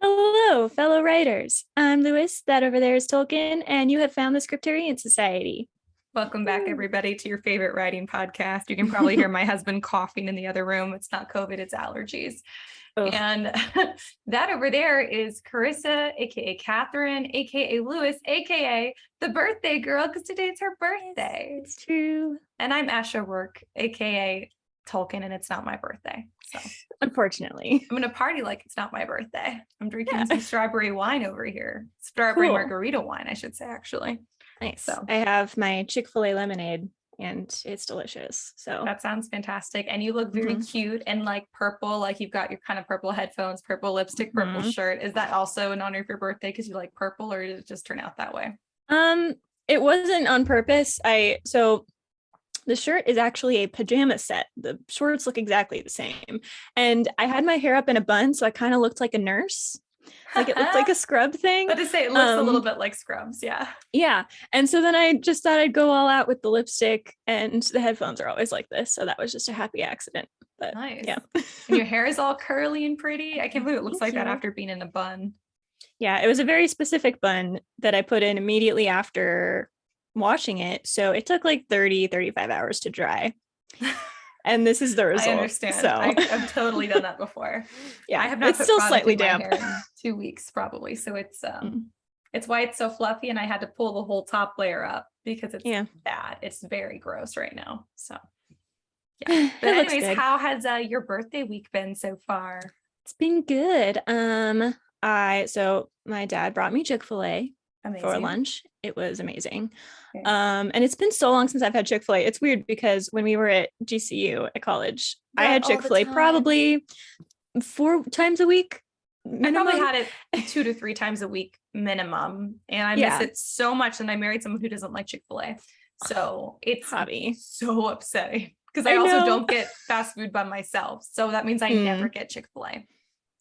Hello, fellow writers. I'm Lewis. That over there is Tolkien, and you have found the Scripturient Society. Welcome back, everybody, to your favorite writing podcast. You can probably hear my husband coughing in the other room. It's not COVID, it's allergies. Ugh. And that over there is Karissa, aka Catherine, aka Lewis, aka the birthday girl, because today it's her birthday. It's true. And I'm Ash Work, aka Tolkien, and it's not my birthday. So unfortunately, I'm gonna party like it's not my birthday. I'm drinking some strawberry wine over here. Strawberry Margarita wine, I should say, actually. Nice. So I have my Chick-fil-A lemonade and it's delicious. So that sounds fantastic. And you look very cute and like purple, like you've got your kind of purple headphones, purple lipstick, purple shirt. Is that also in honor of your birthday because you like purple, or did it just turn out that way? It wasn't on purpose. So the shirt is actually a pajama set. The shorts look exactly the same. And I had my hair up in a bun, so I kind of looked like a nurse. Like it looked like a scrub thing. But to say it looks a little bit like scrubs, yeah. Yeah. And so then I just thought I'd go all out with the lipstick, and the headphones are always like this. So that was just a happy accident. But nice. Yeah. And your hair is all curly and pretty. I can't believe it looks like that after being in a bun. Yeah, it was a very specific bun that I put in immediately after washing it. So it took like 35 hours to dry. And this is the result. I understand. So I've totally done that before. Yeah, I have not. It's still slightly damp. In 2 weeks probably. So it's why it's so fluffy, and I had to pull the whole top layer up because it's bad. It's very gross right now. So yeah. But anyways, how has your birthday week been so far? It's been good. So my dad brought me Chick-fil-A for lunch. It was amazing. Okay. And it's been so long since I've had Chick-fil-A. It's weird because when we were at GCU at college, I had Chick-fil-A probably 4 times a week. Minimum. I probably had it 2 to 3 times a week minimum. And I miss it so much. And I married someone who doesn't like Chick-fil-A. So it's so upsetting because I also don't get fast food by myself. So that means I never get Chick-fil-A.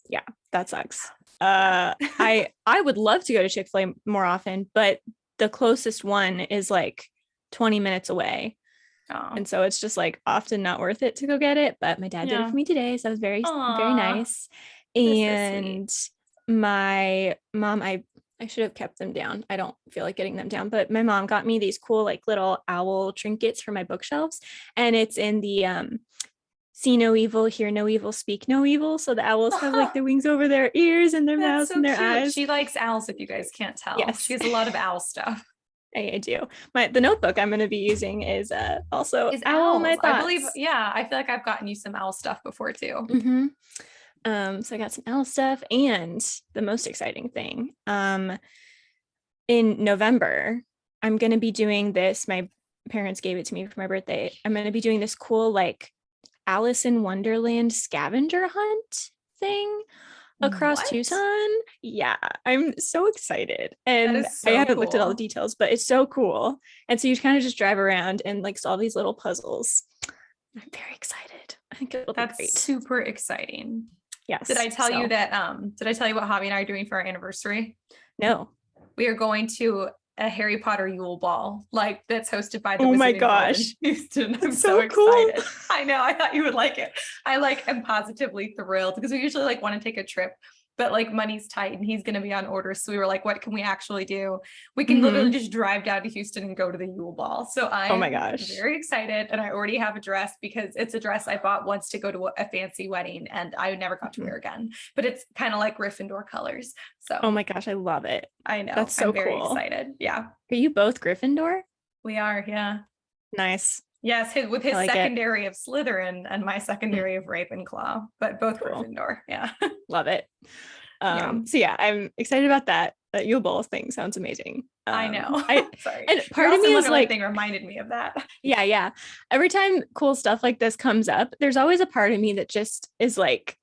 Yeah, that sucks. I would love to go to Chick-fil-A more often, but the closest one is like 20 minutes away. Oh. And so it's just like often not worth it to go get it. But my dad did it for me today. So that was very, very nice. And my mom, I should have kept them down. I don't feel like getting them down, but my mom got me these cool like little owl trinkets for my bookshelves. And it's in the see no evil, hear no evil, speak no evil. So the owls have like their wings over their ears and their mouths and their eyes. She likes owls, if you guys can't tell. Yes. She has a lot of owl stuff. I do. The notebook I'm going to be using is also owl. My thoughts. I believe, I feel like I've gotten you some owl stuff before too. So I got some owl stuff, and the most exciting thing, in November, I'm going to be doing this. My parents gave it to me for my birthday. I'm going to be doing this cool like Alice in Wonderland scavenger hunt thing across Tucson. Yeah, I'm so excited. And I haven't looked at all the details, but it's so cool. And so you kind of just drive around and like solve these little puzzles. I'm very excited. I think it'll be great. Super exciting. Yes. Did I tell you that did I tell you what Javi and I are doing for our anniversary? No. We are going to a Harry Potter Yule Ball, like that's hosted by the my gosh, Houston. I'm so excited. Cool. I know. I thought you would like it. I am positively thrilled because we usually like want to take a trip, but like money's tight and he's going to be on order. So we were like, what can we actually do? We can literally just drive down to Houston and go to the Yule Ball. So I'm very excited. And I already have a dress because it's a dress I bought once to go to a fancy wedding and I never got to wear again, but it's kind of like Gryffindor colors. So, oh my gosh, I love it. I know. That's so I'm very cool. excited. Yeah. Are you both Gryffindor? We are. Yeah. Nice. Yes, with his secondary of Slytherin and my secondary of Ravenclaw, but both Gryffindor. Yeah. Love it. So yeah, I'm excited about that. That Yule Ball thing sounds amazing. I know. Sorry. And part of me is like, thing reminded me of that. Yeah. Every time cool stuff like this comes up, there's always a part of me that just is like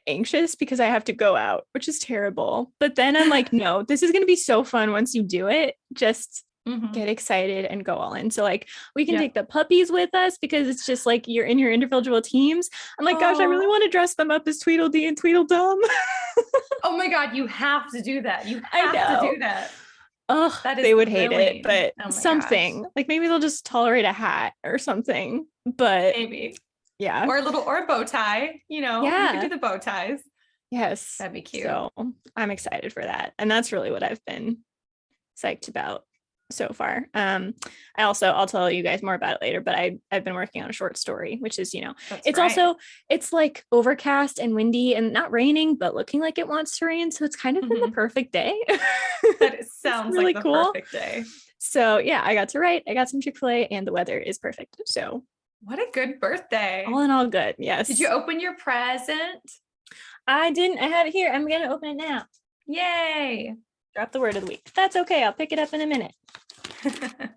anxious because I have to go out, which is terrible. But then I'm like, no, this is going to be so fun once you do it. Just get excited and go all in. So like we can take the puppies with us because it's just like you're in your individual teams. I'm like, gosh, I really want to dress them up as Tweedledee and Tweedledum. Oh my God, you have to do that. You have to do that. Oh, they would hate it, but something like maybe they'll just tolerate a hat or something. But maybe, yeah, or a bow tie. You know, you can do the bow ties. Yes. That'd be cute. So I'm excited for that. And that's really what I've been psyched about so far. I'll tell you guys more about it later, but I've been working on a short story, which is, it's like overcast and windy and not raining, but looking like it wants to rain. So it's kind of been the perfect day. That sounds really like the cool. Perfect day. So yeah, I got to write, I got some Chick-fil-A, and the weather is perfect. So what a good birthday. All in all good. Yes. Did you open your present? I didn't. I have it here. I'm going to open it now. Yay. Drop the word of the week. That's okay. I'll pick it up in a minute. I feel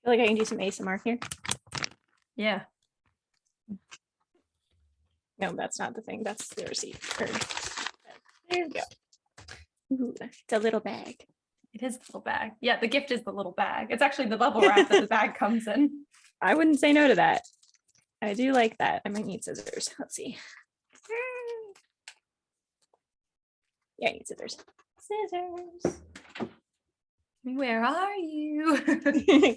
like I can do some ASMR here. Yeah. No, that's not the thing. That's the receipt. There you go. Ooh, it's a little bag. It is a little bag. Yeah, the gift is the little bag. It's actually the bubble wrap that the bag comes in. I wouldn't say no to that. I do like that. I might need scissors. Let's see. Yeah, I need scissors. Scissors. Where are you?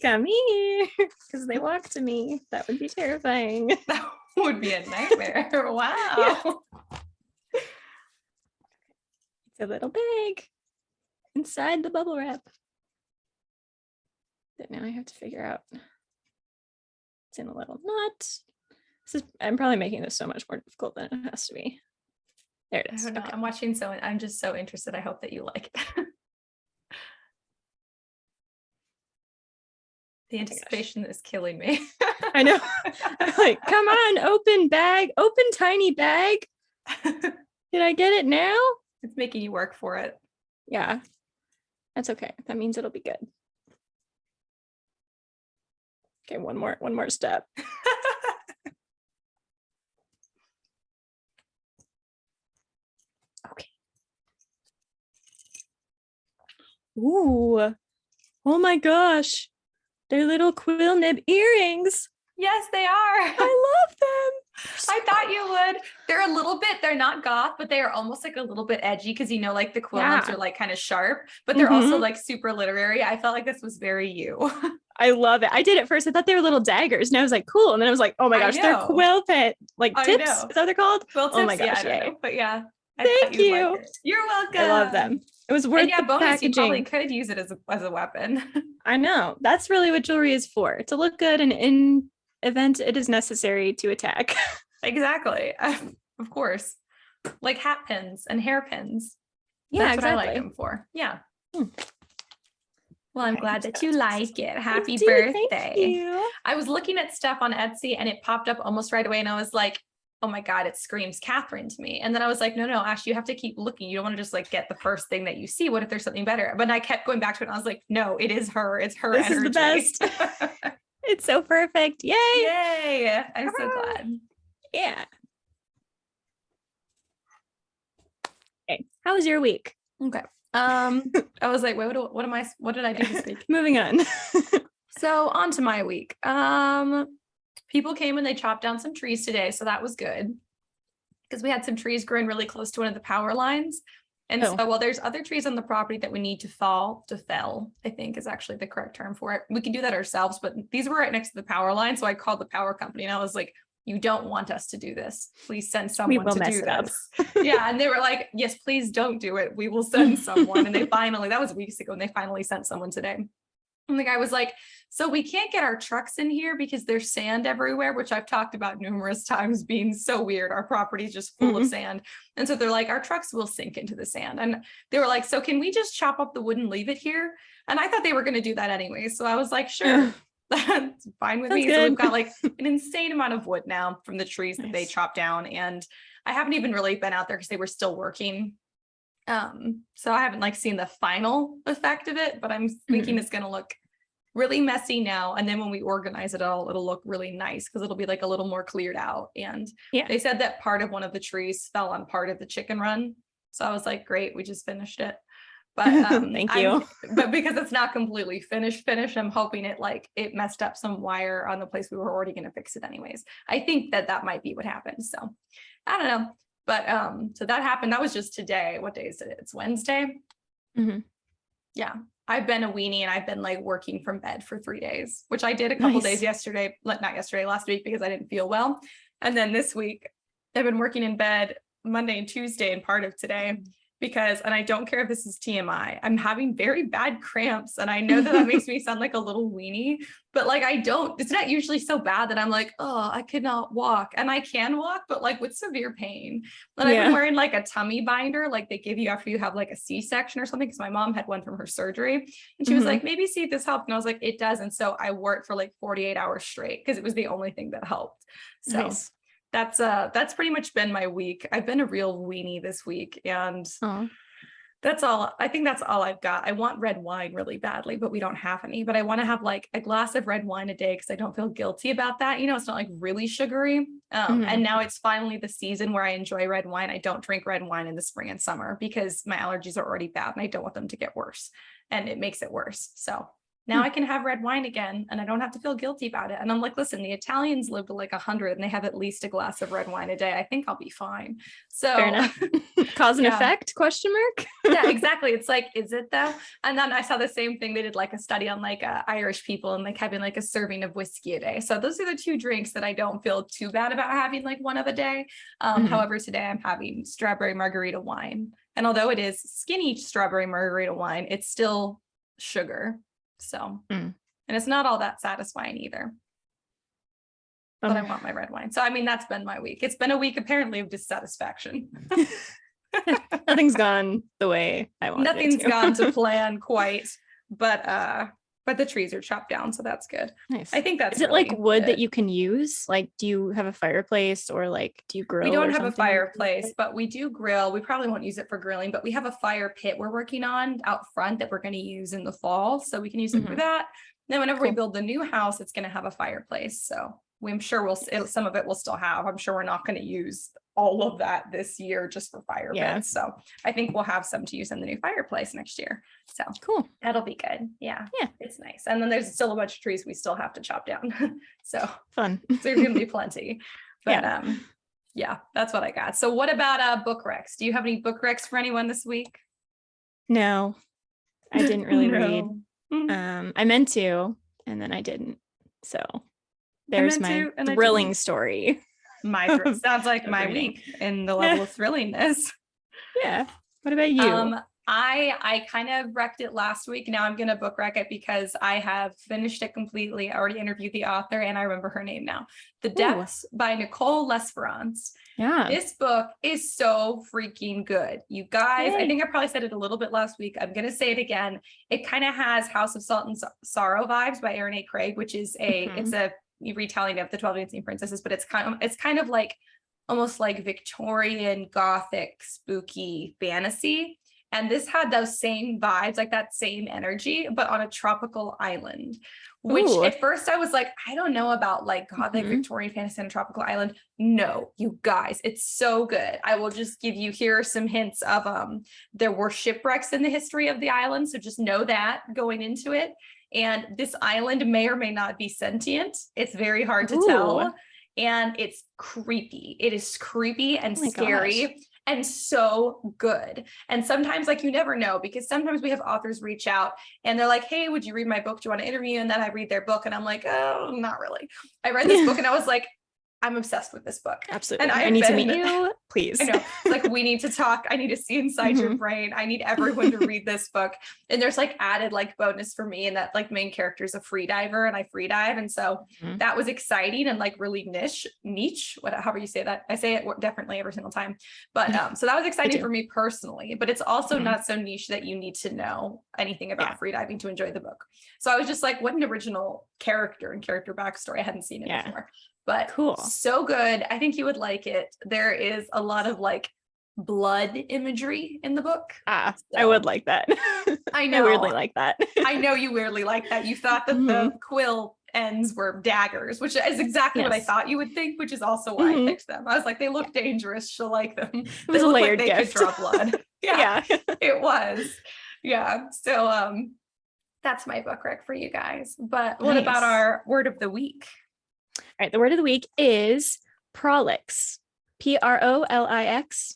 Come here. Because they walk to me. That would be terrifying. That would be a nightmare. Wow. Yeah. It's a little bag inside the bubble wrap. But now I have to figure out. It's in a little knot. I'm probably making this so much more difficult than it has to be. There it is. I don't know. Okay. I'm watching, so I'm just so interested. I hope that you like it. The anticipation is killing me. I know. I'm like, come on, open bag, open tiny bag. Did I get it now? It's making you work for it. Yeah, that's okay. That means it'll be good. Okay, one more step. Okay. Ooh. Oh my gosh. They're little quill nib earrings. Yes, they are. I love them. I thought you would. They're a little bit, they're not goth, but they are almost like a little bit edgy because like the quill nibs are like kind of sharp, but they're also like super literary. I felt like this was very you. I love it. I did at first. I thought they were little daggers and I was like, cool. And then I was like, oh my gosh, they're quill pet, like tips. Is that what they're called? Quill tips? Oh my gosh. Yeah, I don't know, but yeah. Thank you. Like You're welcome. I love them. It was worth the bonus, packaging. You probably could use it as a weapon. I know. That's really what jewelry is for. To look good and in event it is necessary to attack. Exactly. Of course. Like hat pins and hairpins. Yeah, that's exactly. what I like them for. Yeah. Well, I'm glad that you like it. Happy birthday. birthday. Thank you. I was looking at stuff on Etsy and it popped up almost right away. And I was like, oh my God, it screams Catherine to me. And then I was like, no, Ash, you have to keep looking. You don't want to just like get the first thing that you see. What if there's something better? But I kept going back to it and I was like, no, it is her. It's her This energy. Is the best. It's so perfect. Yay. Yay. I'm so glad. Yeah. Okay. How was your week? Okay. I was like, wait, what did I do this week? Moving on. So on to my week. People came and they chopped down some trees today. So that was good because we had some trees growing really close to one of the power lines. And so, there's other trees on the property that we need to fell, I think is actually the correct term for it. We can do that ourselves, but these were right next to the power line. So I called the power company and I was like, you don't want us to do this. Please send someone to do this. Yeah. And they were like, yes, please don't do it. We will send someone. And that was weeks ago. And they finally sent someone today. And the guy was like, so we can't get our trucks in here because there's sand everywhere, which I've talked about numerous times being so weird. Our property is just full of sand. And so they're like, our trucks will sink into the sand. And they were like, so can we just chop up the wood and leave it here? And I thought they were going to do that anyway. So I was like, sure, that's fine with me. Good. So we've got like an insane amount of wood now from the trees that they chopped down. And I haven't even really been out there because they were still working. So I haven't like seen the final effect of it, but I'm thinking it's going to look really messy now. And then when we organize it all, it'll look really nice because it'll be like a little more cleared out. And they said that part of one of the trees fell on part of the chicken run. So I was like, great, we just finished it. But thank you. But because it's not completely finished, I'm hoping it messed up some wire on the place we were already going to fix it anyways. I think that might be what happened. So I don't know. But so that happened. That was just today. What day is it? It's Wednesday. Mm-hmm. Yeah. I've been a weenie and I've been like working from bed for 3 days, which I did a couple days last week because I didn't feel well. And then this week I've been working in bed Monday and Tuesday and part of today because, and I don't care if this is TMI, I'm having very bad cramps. And I know that makes me sound like a little weenie, but like, it's not usually so bad that I'm like, oh, I could not walk. And I can walk, but like with severe pain. And I've been wearing like a tummy binder, like they give you after you have like a C-section or something. Cause my mom had one from her surgery and she was like, maybe see if this helped. And I was like, it does. And so I wore it for like 48 hours straight because it was the only thing that helped. So nice. That's pretty much been my week. I've been a real weenie this week and that's all. I think that's all I've got. I want red wine really badly, but we don't have any, but I want to have like a glass of red wine a day because I don't feel guilty about that. You know, it's not like really sugary. And now it's finally the season where I enjoy red wine. I don't drink red wine in the spring and summer because my allergies are already bad and I don't want them to get worse and it makes it worse. So now I can have red wine again and I don't have to feel guilty about it. And I'm like, listen, the Italians live to like 100 and they have at least a glass of red wine a day. I think I'll be fine. So fair enough. Cause and effect ? Yeah, exactly. It's like, is it though? And then I saw the same thing. They did like a study on like Irish people and like having like a serving of whiskey a day. So those are the two drinks that I don't feel too bad about having like one of a day. However, today I'm having strawberry margarita wine. And although it is skinny strawberry margarita wine, it's still sugar. So, and it's not all that satisfying either, but I want my red wine. So, I mean, that's been my week. It's been a week apparently of dissatisfaction. Nothing's gone the way I want. Nothing's gone to plan quite, but the trees are chopped down. So that's good. Nice. I think that's Is it really like wood that you can use? Like, do you have a fireplace or like, do you grill? We don't have a fireplace, but we do grill. We probably won't use it for grilling, but we have a fire pit we're working on out front that we're going to use in the fall. So we can use it for that. Then whenever we build the new house, it's going to have a fireplace. So I'm sure some of it we'll still have. I'm sure we're not going to use all of that this year just for fire pits. So I think we'll have some to use in the new fireplace next year. So cool. That'll be good. Yeah. It's nice. And then there's still a bunch of trees we still have to chop down. So fun. There's going to be plenty. But that's what I got. So what about book recs? Do you have any book recs for anyone this week? No, I didn't really read. I meant to, and then I didn't. So there's my thrilling story. Sounds like my week in the level of thrillingness. Yeah. What about you? I kind of wrecked it last week. Now I'm going to book rec it because I have finished it completely. I already interviewed the author and I remember her name now. The Depths by Nicole Lesperance. Yeah. This book is so freaking good. You guys, I think I probably said it a little bit last week. I'm going to say it again. It kind of has House of Salt and Sorrow vibes by Erin A. Craig, which is it's a retelling of the 12 Dancing Princesses, but it's kind of like almost like Victorian Gothic spooky fantasy. And this had those same vibes, like that same energy, but on a tropical island, which at first I was like, I don't know about like Gothic Victorian fantasy on a tropical island. No, you guys, it's so good. I will just give you, here are some hints of, there were shipwrecks in the history of the island. So just know that going into it. And this island may or may not be sentient. It's very hard to tell. And it's creepy. It is creepy and scary. Gosh. And so good. And sometimes like you never know, because sometimes we have authors reach out and they're like, hey, would you read my book? Do you want to interview? And then I read their book and I'm like, oh, not really. I read this book and I was like, I'm obsessed with this book. Absolutely. And I need to meet you, please. I know. Like, we need to talk. I need to see inside your brain. I need everyone to read this book. And there's like added like bonus for me, and that like main character is a free diver and I free dive. And so that was exciting and like really niche, however you say that. I say it differently every single time. But so that was exciting for me personally, but it's also not so niche that you need to know anything about free diving to enjoy the book. So I was just like, what an original character and character backstory. I hadn't seen it before. But cool. So good. I think you would like it. There is a lot of like blood imagery in the book. So, I would like that. I know. I weirdly like that. I know you weirdly like that. You thought that the quill ends were daggers, which is exactly what I thought you would think, which is also why I picked them. I was like, they look dangerous. She'll like them. It was a layered gift. They could draw blood. Yeah, it was. Yeah. So that's my book rec for you guys. But what about our word of the week? All right, the word of the week is Prolix, Prolix.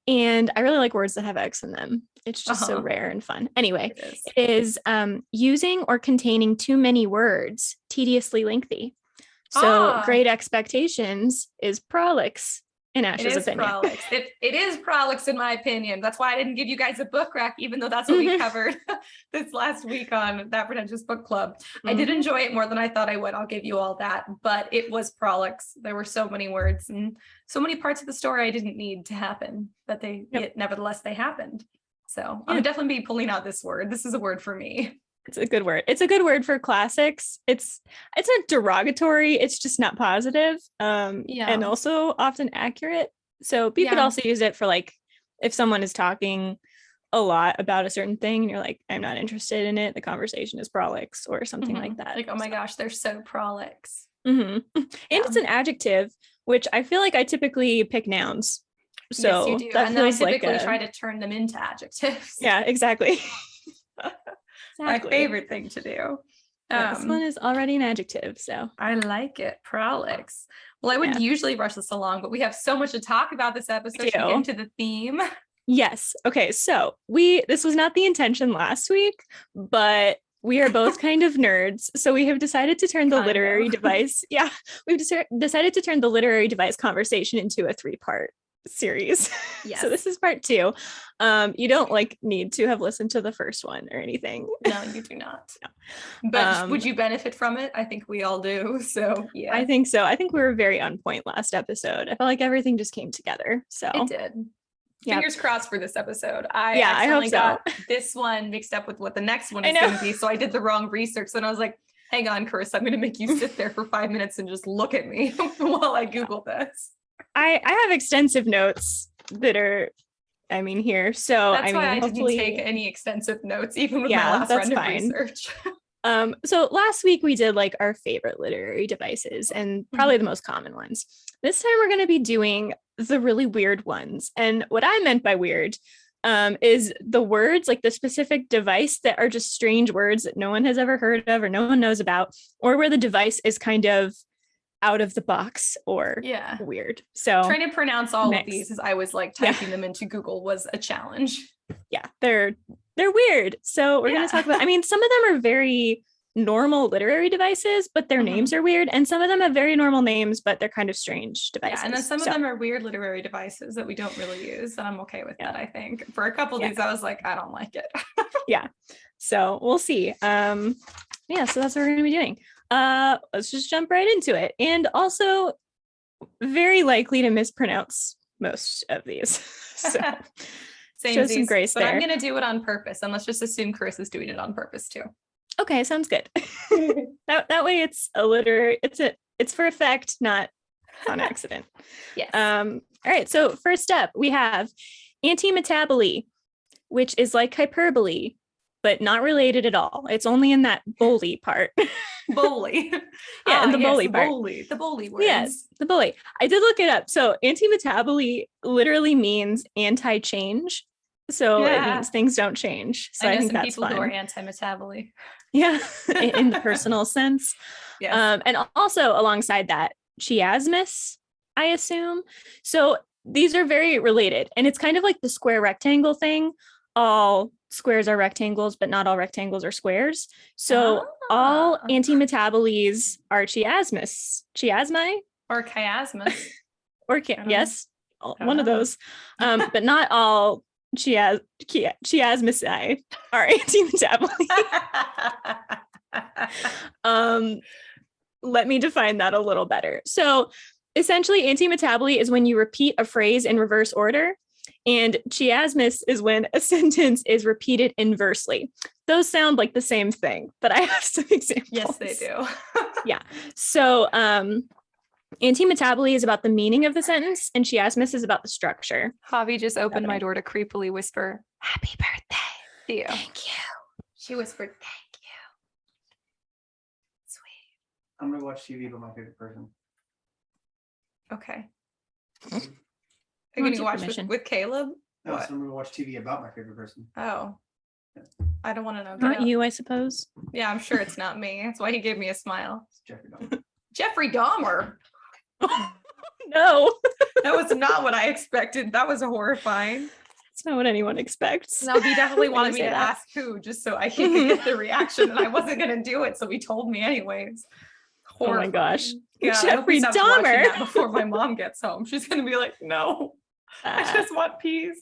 And I really like words that have X in them. It's just so rare and fun. Anyway, it is using or containing too many words, tediously lengthy. So Great Expectations is Prolix in Ash's opinion. Prolix. It is Prolix in my opinion. That's why I didn't give you guys a book rack, even though that's what we covered this last week on That Pretentious Book Club. I did enjoy it more than I thought I would. I'll give you all that, but it was Prolix. There were so many words and so many parts of the story I didn't need to happen, but yet nevertheless they happened. So I'm definitely be pulling out this word. This is a word for me. It's a good word. It's a good word for classics. It's not derogatory. It's just not positive. And also often accurate. So you could also use it for like, if someone is talking a lot about a certain thing and you're like, I'm not interested in it, the conversation is prolix or something like that. Like, oh my gosh, they're so prolix. And it's an adjective, which I feel like I typically pick nouns. So yes, you do. That and then I feels typically like try to turn them into adjectives. Yeah, exactly. My favorite thing to do. This one is already an adjective, so I like it. Prolix. Well, I would usually rush this along, but we have so much to talk about this episode. To get into the theme. Yes. Okay. So this was not the intention last week, but we are both kind of nerds, so we have decided to turn the literary device. Yeah, we've decided to turn the literary device conversation into a 3-part series. Yes. So this is part 2. You don't need to have listened to the first one or anything. No, you do not. No. But would you benefit from it? I think we all do. So yeah, I think so. I think we were very on point last episode. I felt like everything just came together. So it did. Fingers crossed for this episode. I hope so. Got this one mixed up with what the next one is going to be. So I did the wrong research. So then I was like, hang on, Karissa, I'm going to make you sit there for 5 minutes and just look at me while I Google this. I have extensive notes that are, here. So that's why I didn't take any extensive notes, even with my last round of research. So last week we did our favorite literary devices and probably the most common ones. This time we're going to be doing the really weird ones. And what I meant by weird is the words, the specific device that are just strange words that no one has ever heard of or no one knows about, or where the device is kind of out of the box or weird. So trying to pronounce all of these as I was typing them into Google was a challenge. Yeah, they're weird. So we're going to talk about, some of them are very normal literary devices, but their names are weird. And some of them have very normal names, but they're kind of strange devices. Yeah, and then some of them are weird literary devices that we don't really use. And I'm okay with that, I think. For a couple of these, I was like, I don't like it. Yeah. So we'll see. So that's what we're going to be doing. Let's just jump right into it. And also very likely to mispronounce most of these. So show some grace but there. I'm going to do it on purpose, and let's just assume Karissa's doing it on purpose too. Okay, sounds good. that way it's it's for effect, not on accident. Yes. All right. So first up, we have anti-metaboly, which is like hyperbole, but not related at all. It's only in that bully part. Bully. Yeah, and the bully part. The bully words. Yes, the bully. I did look it up. So anti-metaboly literally means anti-change. So it means things don't change. So I think that's people fun. Who are anti-metaboly. Yeah, in the personal sense. Yes. And also alongside that, chiasmus, I assume. So these are very related. And it's kind of like the square rectangle thing. All squares are rectangles, but not all rectangles are squares. So all anti-metabolies are chiasmus. Chiasmi? Or chiasmus. Or yes, one of those. But not all chiasmusi are anti-metaboly. Let me define that a little better. So essentially, anti-metaboly is when you repeat a phrase in reverse order, and chiasmus is when a sentence is repeated inversely. Those sound like the same thing, but I have some examples. Yes, they do. Yeah. So anti-metaboly is about the meaning of the sentence, and chiasmus is about the structure. Javi just opened my door to creepily whisper, "Happy birthday to you." Thank you. She whispered, "Thank you." Sweet. I'm gonna watch TV with my favorite person. Okay. Are you gonna watch with Caleb? No, so I'm gonna watch TV about my favorite person. Oh. I don't want to know. Not you, I suppose. Yeah, I'm sure it's not me. That's why he gave me a smile. It's Jeffrey Dahmer. Jeffrey Dahmer. No. That was not what I expected. That was horrifying. It's not what anyone expects. No, he definitely wanted me to ask who, just so he could get the reaction, and I wasn't going to do it, so he told me anyways. Horrifying. Oh my gosh. Yeah, Jeffrey I hope he stops watching Dahmer. that before my mom gets home. She's gonna be like, no, I just want peace.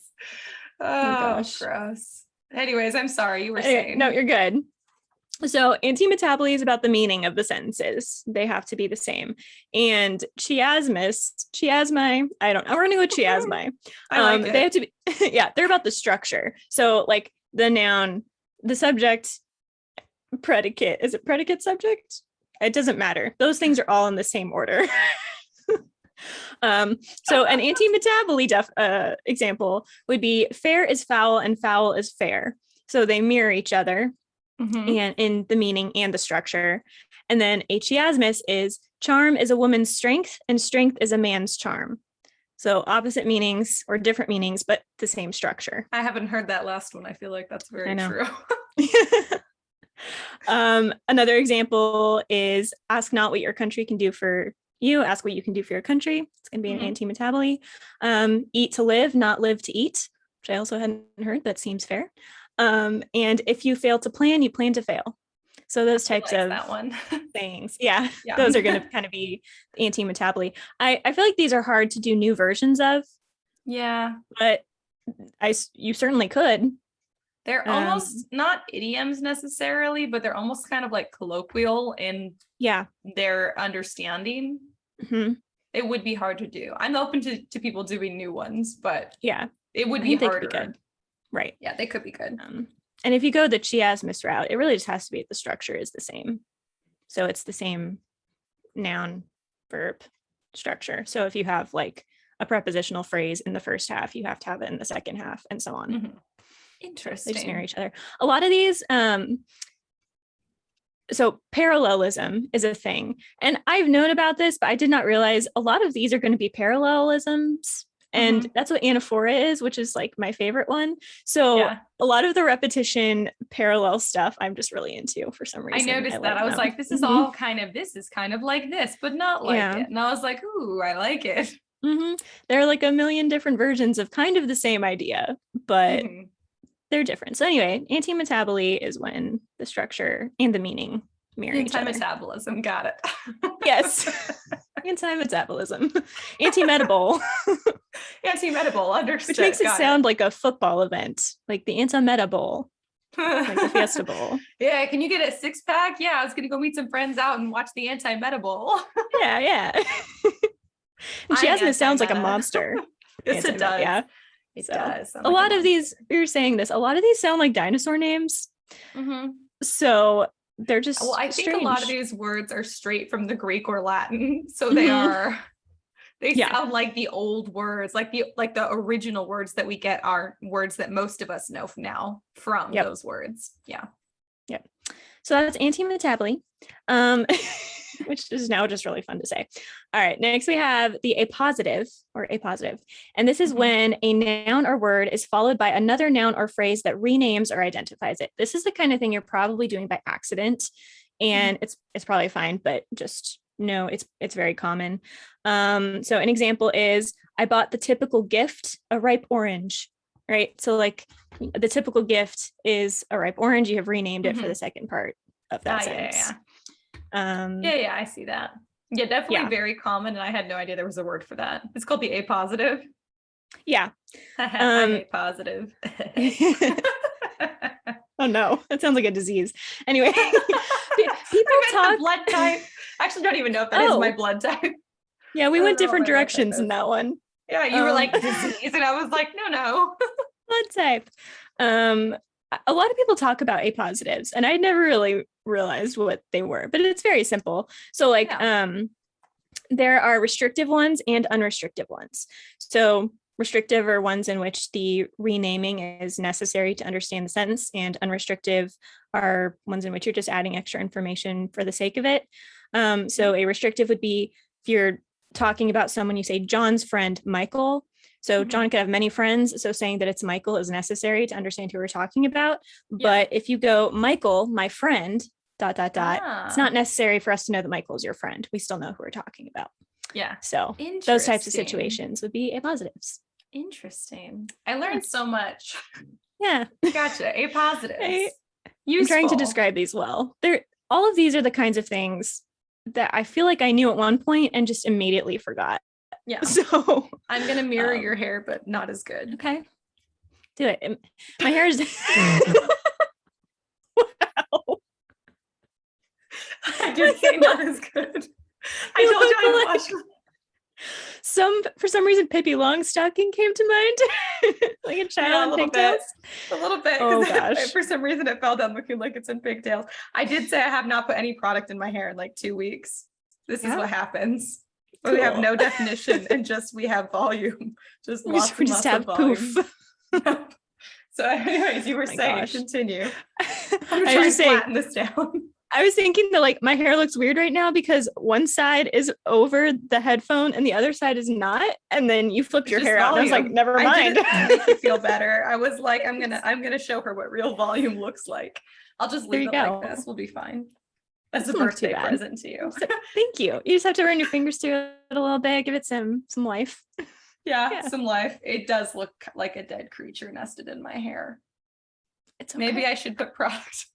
Oh gosh. gross. Anyways, I'm sorry, you were Anyway, saying. no, you're good. So anti-metaboly is about the meaning of the sentences. They have to be the same. And chiasmi, I don't know. We're gonna go with chiasmi. I like it. They have to be, yeah, they're about the structure. So like the noun, the subject, predicate. Is it predicate subject? It doesn't matter. Those things are all in the same order. So an anti-metaboly example would be fair is foul and foul is fair. So they mirror each other. And in the meaning and the structure. And then a chiasmus is charm is a woman's strength and strength is a man's charm. So opposite meanings or different meanings, but the same structure. I haven't heard that last one. I feel like that's very true. Another example is ask not what your country can do for you, ask what you can do for your country. It's going to be an anti-metaboly. Eat to live, not live to eat, which I also hadn't heard. That seems fair. And if you fail to plan, you plan to fail. So those types of that one. things. Yeah. Those are going to kind of be anti-metaboly. I feel like these are hard to do new versions of. Yeah. But you certainly could. They're almost not idioms necessarily, but they're almost kind of like colloquial in their understanding. It would be hard to do. I'm open to people doing new ones, but it would be harder. Could be good. Right. Yeah, they could be good. And if you go the chiasmus route, it really just has to be the structure is the same. So it's the same noun, verb, structure. So if you have like a prepositional phrase in the first half, you have to have it in the second half and so on. Interesting. They just mirror each other. A lot of these, so parallelism is a thing. And I've known about this, but I did not realize a lot of these are going to be parallelisms. And that's what Epiphora is, which is like my favorite one. So a lot of the repetition parallel stuff I'm just really into for some reason. I noticed that. I was like, this is all kind of, this is kind of like this, but not like it. And I was like, ooh, I like it. There are like a million different versions of kind of the same idea, but they're different. So anyway, anti-metaboly is when the structure and the meaning mirror each other. Anti-metabolism, got it. Yes. Anti-metabolism. Anti-metabole. Anti-metabole, understood. Which makes it sound like a football event, like the Anti-Metabole, like the Fiesta Bowl. Yeah, can you get a 6-pack? Yeah, I was gonna go meet some friends out and watch the Anti-Metabole. Yeah. And chiasmus sounds like a monster. Yes, it does. Yeah. It does. A lot of these, you're saying this, a lot of these sound like dinosaur names. So they're just I think strange. A lot of these words are straight from the Greek or Latin. So they are sound like the old words, like the original words that we get are words that most of us know now from those words. Yeah. So that's anti-metaboly, which is now just really fun to say. All right, next we have the apositive. And this is when a noun or word is followed by another noun or phrase that renames or identifies it. This is the kind of thing you're probably doing by accident, and it's probably fine, but just know it's very common. So an example is, I bought the typical gift, a ripe orange, right? So like the typical gift is a ripe orange. You have renamed it for the second part of that sentence. I see that. Yeah, definitely very common. And I had no idea there was a word for that. It's called the apositive. Yeah. I'm apositive. Oh no, that sounds like a disease. Anyway, people talk blood type. I actually don't even know if that is my blood type. Yeah, we went different directions in that one. Yeah, you were like disease, and I was like, no. Blood type. A lot of people talk about apositives, and I never really realized what they were, but it's very simple. So like, there are restrictive ones and unrestricted ones. So restrictive are ones in which the renaming is necessary to understand the sentence, and unrestrictive are ones in which you're just adding extra information for the sake of it. So a restrictive would be if you're talking about someone, you say John's friend Michael. So John could have many friends. So saying that it's Michael is necessary to understand who we're talking about. But if you go Michael, my friend, ... it's not necessary for us to know that Michael is your friend. We still know who we're talking about. Yeah. So those types of situations would be apositives. Interesting. I learned so much. Yeah. Gotcha. Apositives. I'm trying to describe these well. All of these are the kinds of things that I feel like I knew at one point and just immediately forgot. Yeah. So I'm going to mirror your hair, but not as good. Okay. Do it. My hair is wow. I did say not as good. I told you I watched. For some reason, Pippi Longstocking came to mind, like a child on pigtails. A little bit. Oh gosh! For some reason, it fell down looking like it's in pigtails. I did say I have not put any product in my hair in like 2 weeks. This is what happens. Cool. We have no definition and just we have volume. Just lots and lots of volume. So, anyways, you were saying, continue. I'm trying to flatten this down. I was thinking that like my hair looks weird right now because one side is over the headphone and the other side is not. And then you flipped your hair out and I was like, never mind. I didn't make you feel better. I was like, I'm gonna show her what real volume looks like. I'll just leave it like this. We'll be fine. That's a birthday present to you. So, thank you. You just have to run your fingers through it a little bit, give it some life. Yeah, some life. It does look like a dead creature nested in my hair. It's okay. Maybe I should put product.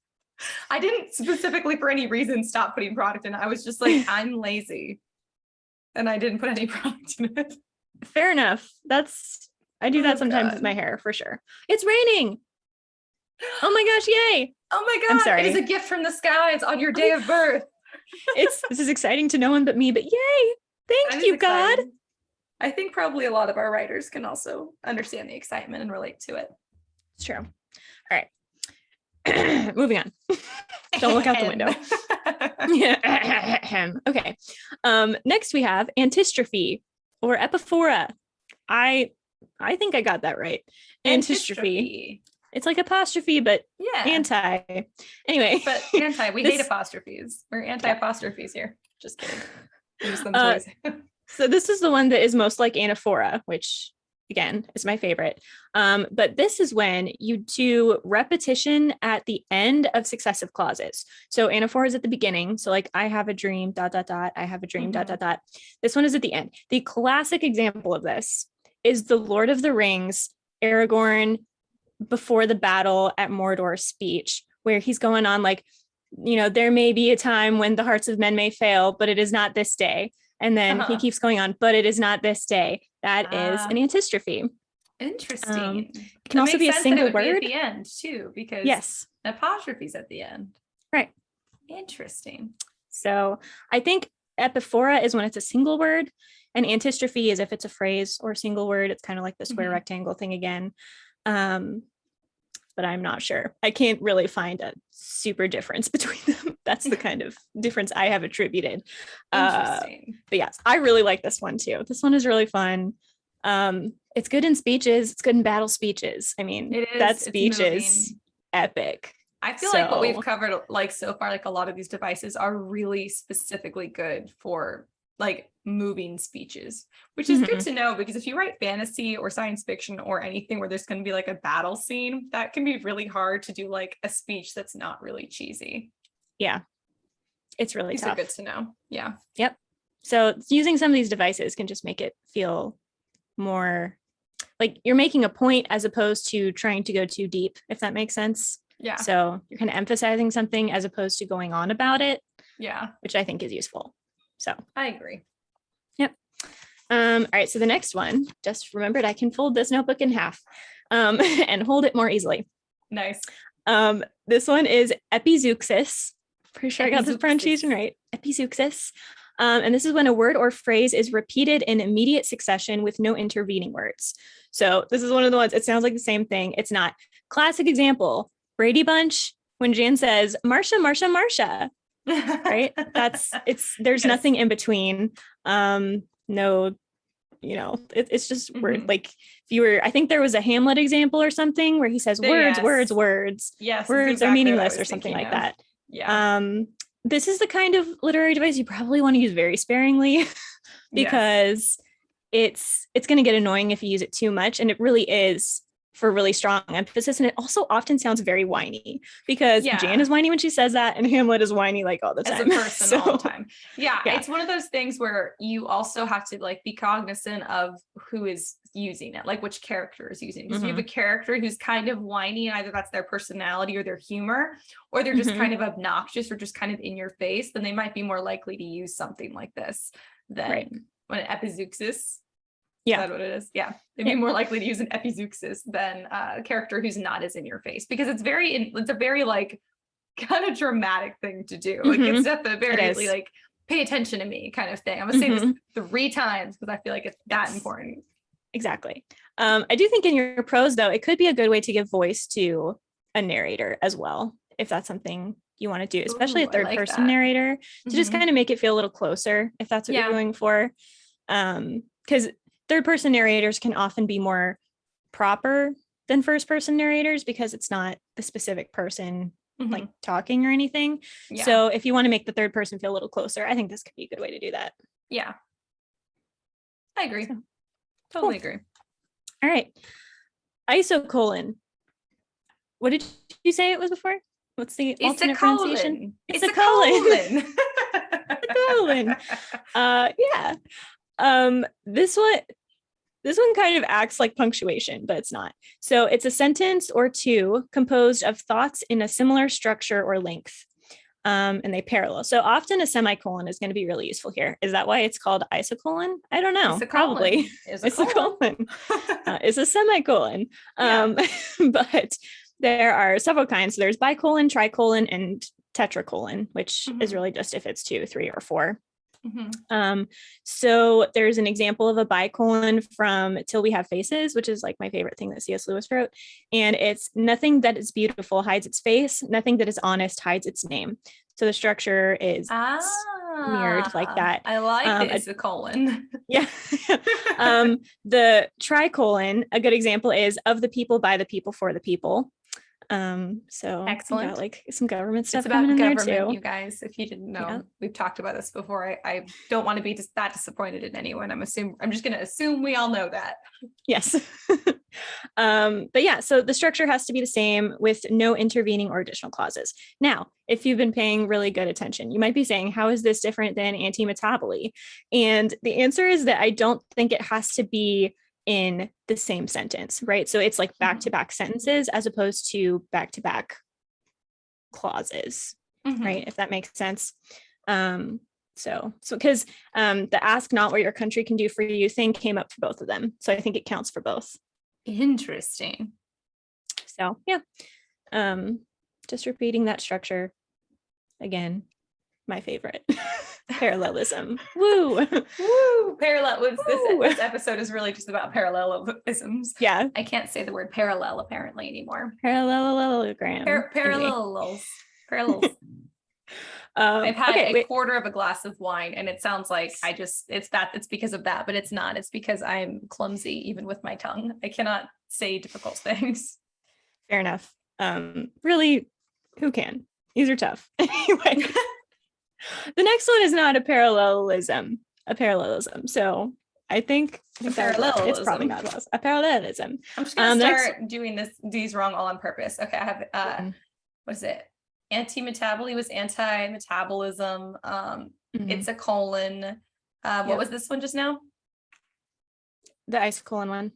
I didn't specifically for any reason stop putting product in. I was just like, I'm lazy. And I didn't put any product in it. Fair enough. I do that sometimes with my hair for sure. It's raining. Oh my gosh, yay. Oh my God. I'm sorry. It is a gift from the skies on your day of birth. This is exciting to no one but me, but yay. Thank you, God. I think probably a lot of our writers can also understand the excitement and relate to it. It's true. All right. Moving on. Don't look out the window. Okay. Next we have antistrophe or Epiphora. I think I got that right. Antistrophe. It's like apostrophe, but anti. Anyway. But anti. We hate apostrophes. We're anti-apostrophes here. Just kidding. Use them twice. So this is the one that is most like anaphora, which again is my favorite. But this is when you do repetition at the end of successive clauses. So anaphora is at the beginning. So like I have a dream, ... I have a dream, ... This one is at the end. The classic example of this is the Lord of the Rings, Aragorn before the battle at Mordor speech, where he's going on like, there may be a time when the hearts of men may fail, but it is not this day. And then he keeps going on, but it is not this day. That is an antistrophe. Interesting. It can also be a single word at the end too, because apostrophes at the end. Right. Interesting. So I think Epiphora is when it's a single word, and antistrophe is if it's a phrase or a single word. It's kind of like the square rectangle thing again. But I'm not sure. I can't really find a super difference between them. That's the kind of difference I have attributed. Interesting. But yes, I really like this one too. This one is really fun. It's good in speeches. It's good in battle speeches. I mean, that speech is epic. I feel like what we've covered like so far, like a lot of these devices are really specifically good for like moving speeches, which is good to know, because if you write fantasy or science fiction or anything where there's going to be like a battle scene, that can be really hard to do like a speech that's not really cheesy. Yeah. It's really tough. These are good to know. Yeah. Yep. So using some of these devices can just make it feel more like you're making a point as opposed to trying to go too deep, if that makes sense. Yeah. So you're kind of emphasizing something as opposed to going on about it. Yeah. Which I think is useful. So I agree. Yep. All right. So the next one, just remembered I can fold this notebook in half and hold it more easily. Nice. This one is epizeuxus. Pretty sure I got this pronunciation right. Epizeuxus. And this is when a word or phrase is repeated in immediate succession with no intervening words. So this is one of the ones, it sounds like the same thing. It's not. Classic example, Brady Bunch, when Jan says, Marcia, Marcia, Marcia. Right? There's nothing in between. No, it's just word. Like if I think there was a Hamlet example or something where he says words. Yes. Words exactly are meaningless or something like that. Yeah. This is the kind of literary device you probably want to use very sparingly because it's going to get annoying if you use it too much. And it really is for really strong emphasis. And it also often sounds very whiny because Jan is whiny when she says that, and Hamlet is whiny like all the time. As a person all the time. Yeah, it's one of those things where you also have to like be cognizant of who is using it, like which character is using it. Because if you have a character who's kind of whiny, and either that's their personality or their humor, or they're just kind of obnoxious or just kind of in your face, then they might be more likely to use something like this than when an epizeuxus. Yeah. Is that what it is? Yeah. They'd be more likely to use an epizeuxus than a character who's not as in your face, because it's a very like kind of dramatic thing to do. Like it's definitely like, pay attention to me kind of thing. I'm gonna say this 3 times because I feel like it's that important. Exactly. I do think in your prose though, it could be a good way to give voice to a narrator as well, if that's something you want to do, especially a third person narrator, to just kind of make it feel a little closer if that's what you're going for. Because third person narrators can often be more proper than first person narrators because it's not the specific person like talking or anything. So if you want to make the third person feel a little closer, I think this could be a good way to do that. Yeah, I agree. So, totally agree. All right. Isocolon. What did you say it was before? What's the alternate pronunciation? It's a colon. Colon. This one kind of acts like punctuation, but it's not. So it's a sentence or two composed of thoughts in a similar structure or length, and they parallel. So often a semicolon is going to be really useful here. Is that why it's called isocolon? I don't know. Probably. It's a colon. It's a semicolon. But there are several kinds. So there's bicolon, tricolon, and tetracolon, which is really just if it's 2, 3, or 4. So there's an example of a bicolon from Till We Have Faces, which is like my favorite thing that C.S. Lewis wrote. And it's nothing that is beautiful hides its face, nothing that is honest hides its name. So the structure is mirrored like that. I like this, a colon. Yeah. The tricolon, a good example is of the people, by the people, for the people. So excellent. Like some government stuff. It's about government, there too. You guys, if you didn't know, we've talked about this before. I don't want to be just that disappointed in anyone. I'm just going to assume we all know that. Yes. But yeah, so the structure has to be the same with no intervening or additional clauses. Now, if you've been paying really good attention, you might be saying, how is this different than anti-metaboly? And the answer is that I don't think it has to be in the same sentence, right? So it's like back-to-back sentences as opposed to back-to-back clauses, right? If that makes sense. So because the ask not what your country can do for you thing came up for both of them. So I think it counts for both. Interesting. So yeah, just repeating that structure again, my favorite. Parallelism. Woo. Woo. This episode is really just about parallelisms. Yeah. I can't say the word parallel apparently anymore. Parallelogram. Parallels. Parallels. I've had a quarter of a glass of wine and it sounds like it's because of that, but it's not. It's because I'm clumsy even with my tongue. I cannot say difficult things. Fair enough. Really, who can? These are tough. Anyway. The next one is not a parallelism. So I think it's probably not a parallelism. I'm just gonna start doing these wrong all on purpose. Okay, I have what is it? Anti-Metaboly was anti-metabolism. It's a colon. What was this one just now? The isocolon one.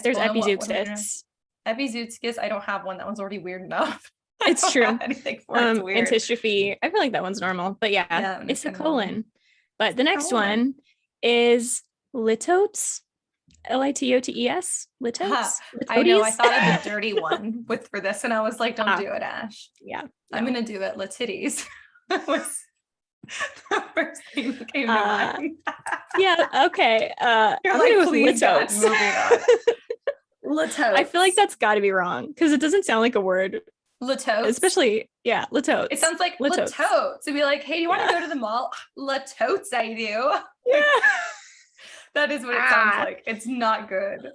There's epizeuxus. Epizeuxus. I don't have one. That one's already weird enough. It's true. Anything for it's weird. Antistrophe. I feel like that one's normal, but it's a colon. But the next one is litotes. Litotes. Litotes. I know. I thought of the dirty one for this, and I was like, "Don't do it, Ash." Yeah, I'm gonna do it. Litites. That was the first thing that came to mind. Yeah. Okay. You're like, please, God, moving on. Litotes. I feel like that's got to be wrong because it doesn't sound like a word. Litotes. Especially, litotes. It sounds like litotes. To be like, hey, do you want to go to the mall? Litotes, I do. Yeah. That is what it sounds like. It's not good.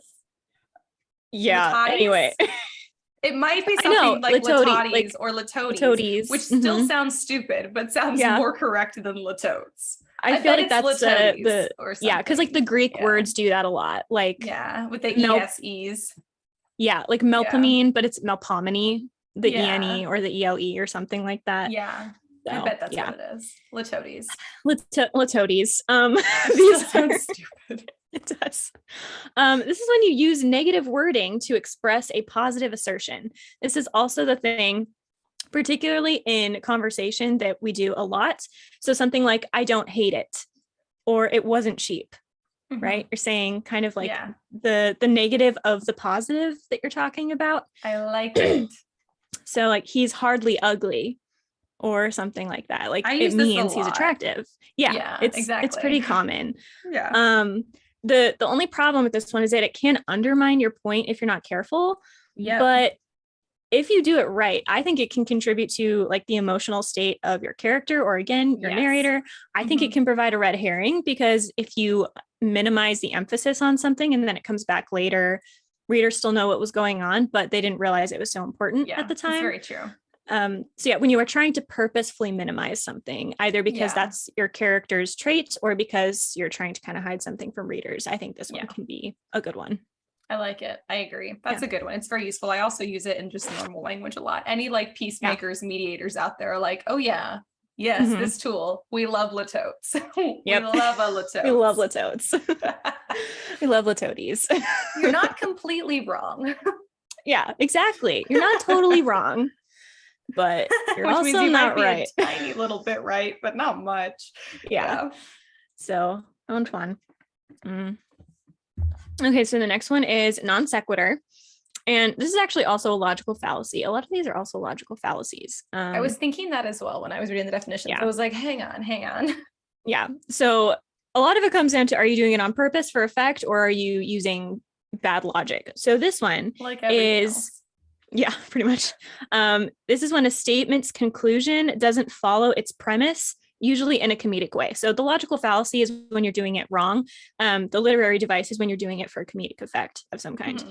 Yeah. Litotes? Anyway. It might be something like litotes or litotes, which still sounds stupid, but sounds more correct than litotes. I feel like that's because like the Greek words do that a lot. Like with the ESEs. Yeah, like melpomene, but it's melpomene, the ENE or the ELE or something like that. Yeah. So, I bet that's what it is. Latotes. Latotes. These sound stupid. It does. This is when you use negative wording to express a positive assertion. This is also the thing, particularly in conversation, that we do a lot. So something like, I don't hate it, or it wasn't cheap, right? You're saying kind of like the negative of the positive that you're talking about. I like it. So like, he's hardly ugly, or something like that. Like it means he's attractive. Yeah, it's pretty common. The only problem with this one is that it can undermine your point if you're not careful. But if you do it right, I think it can contribute to like the emotional state of your character, or again, your narrator. I think it can provide a red herring, because if you minimize the emphasis on something and then it comes back later, readers still know what was going on, but they didn't realize it was so important at the time. That's very true. So when you are trying to purposefully minimize something, either because that's your character's trait or because you're trying to kind of hide something from readers, I think this one can be a good one. I like it. I agree. That's a good one. It's very useful. I also use it in just normal language a lot. Any like peacemakers, mediators out there are like, oh yeah, yes, this tool. We love latotes. We love a latote. We love latotes. We love latotes. You're not completely wrong. Yeah, exactly. You're not totally wrong, but you're Which also means you not might be right. a tiny little bit right, but not much. Yeah. So that one's fun. Okay, so the next one is non-sequitur. And this is actually also a logical fallacy. A lot of these are also logical fallacies. I was thinking that as well when I was reading the definitions. I was like, hang on. Yeah. So a lot of it comes down to, are you doing it on purpose for effect, or are you using bad logic? So this one is, pretty much. This is when a statement's conclusion doesn't follow its premise, usually in a comedic way. So the logical fallacy is when you're doing it wrong. The literary device is when you're doing it for a comedic effect of some kind.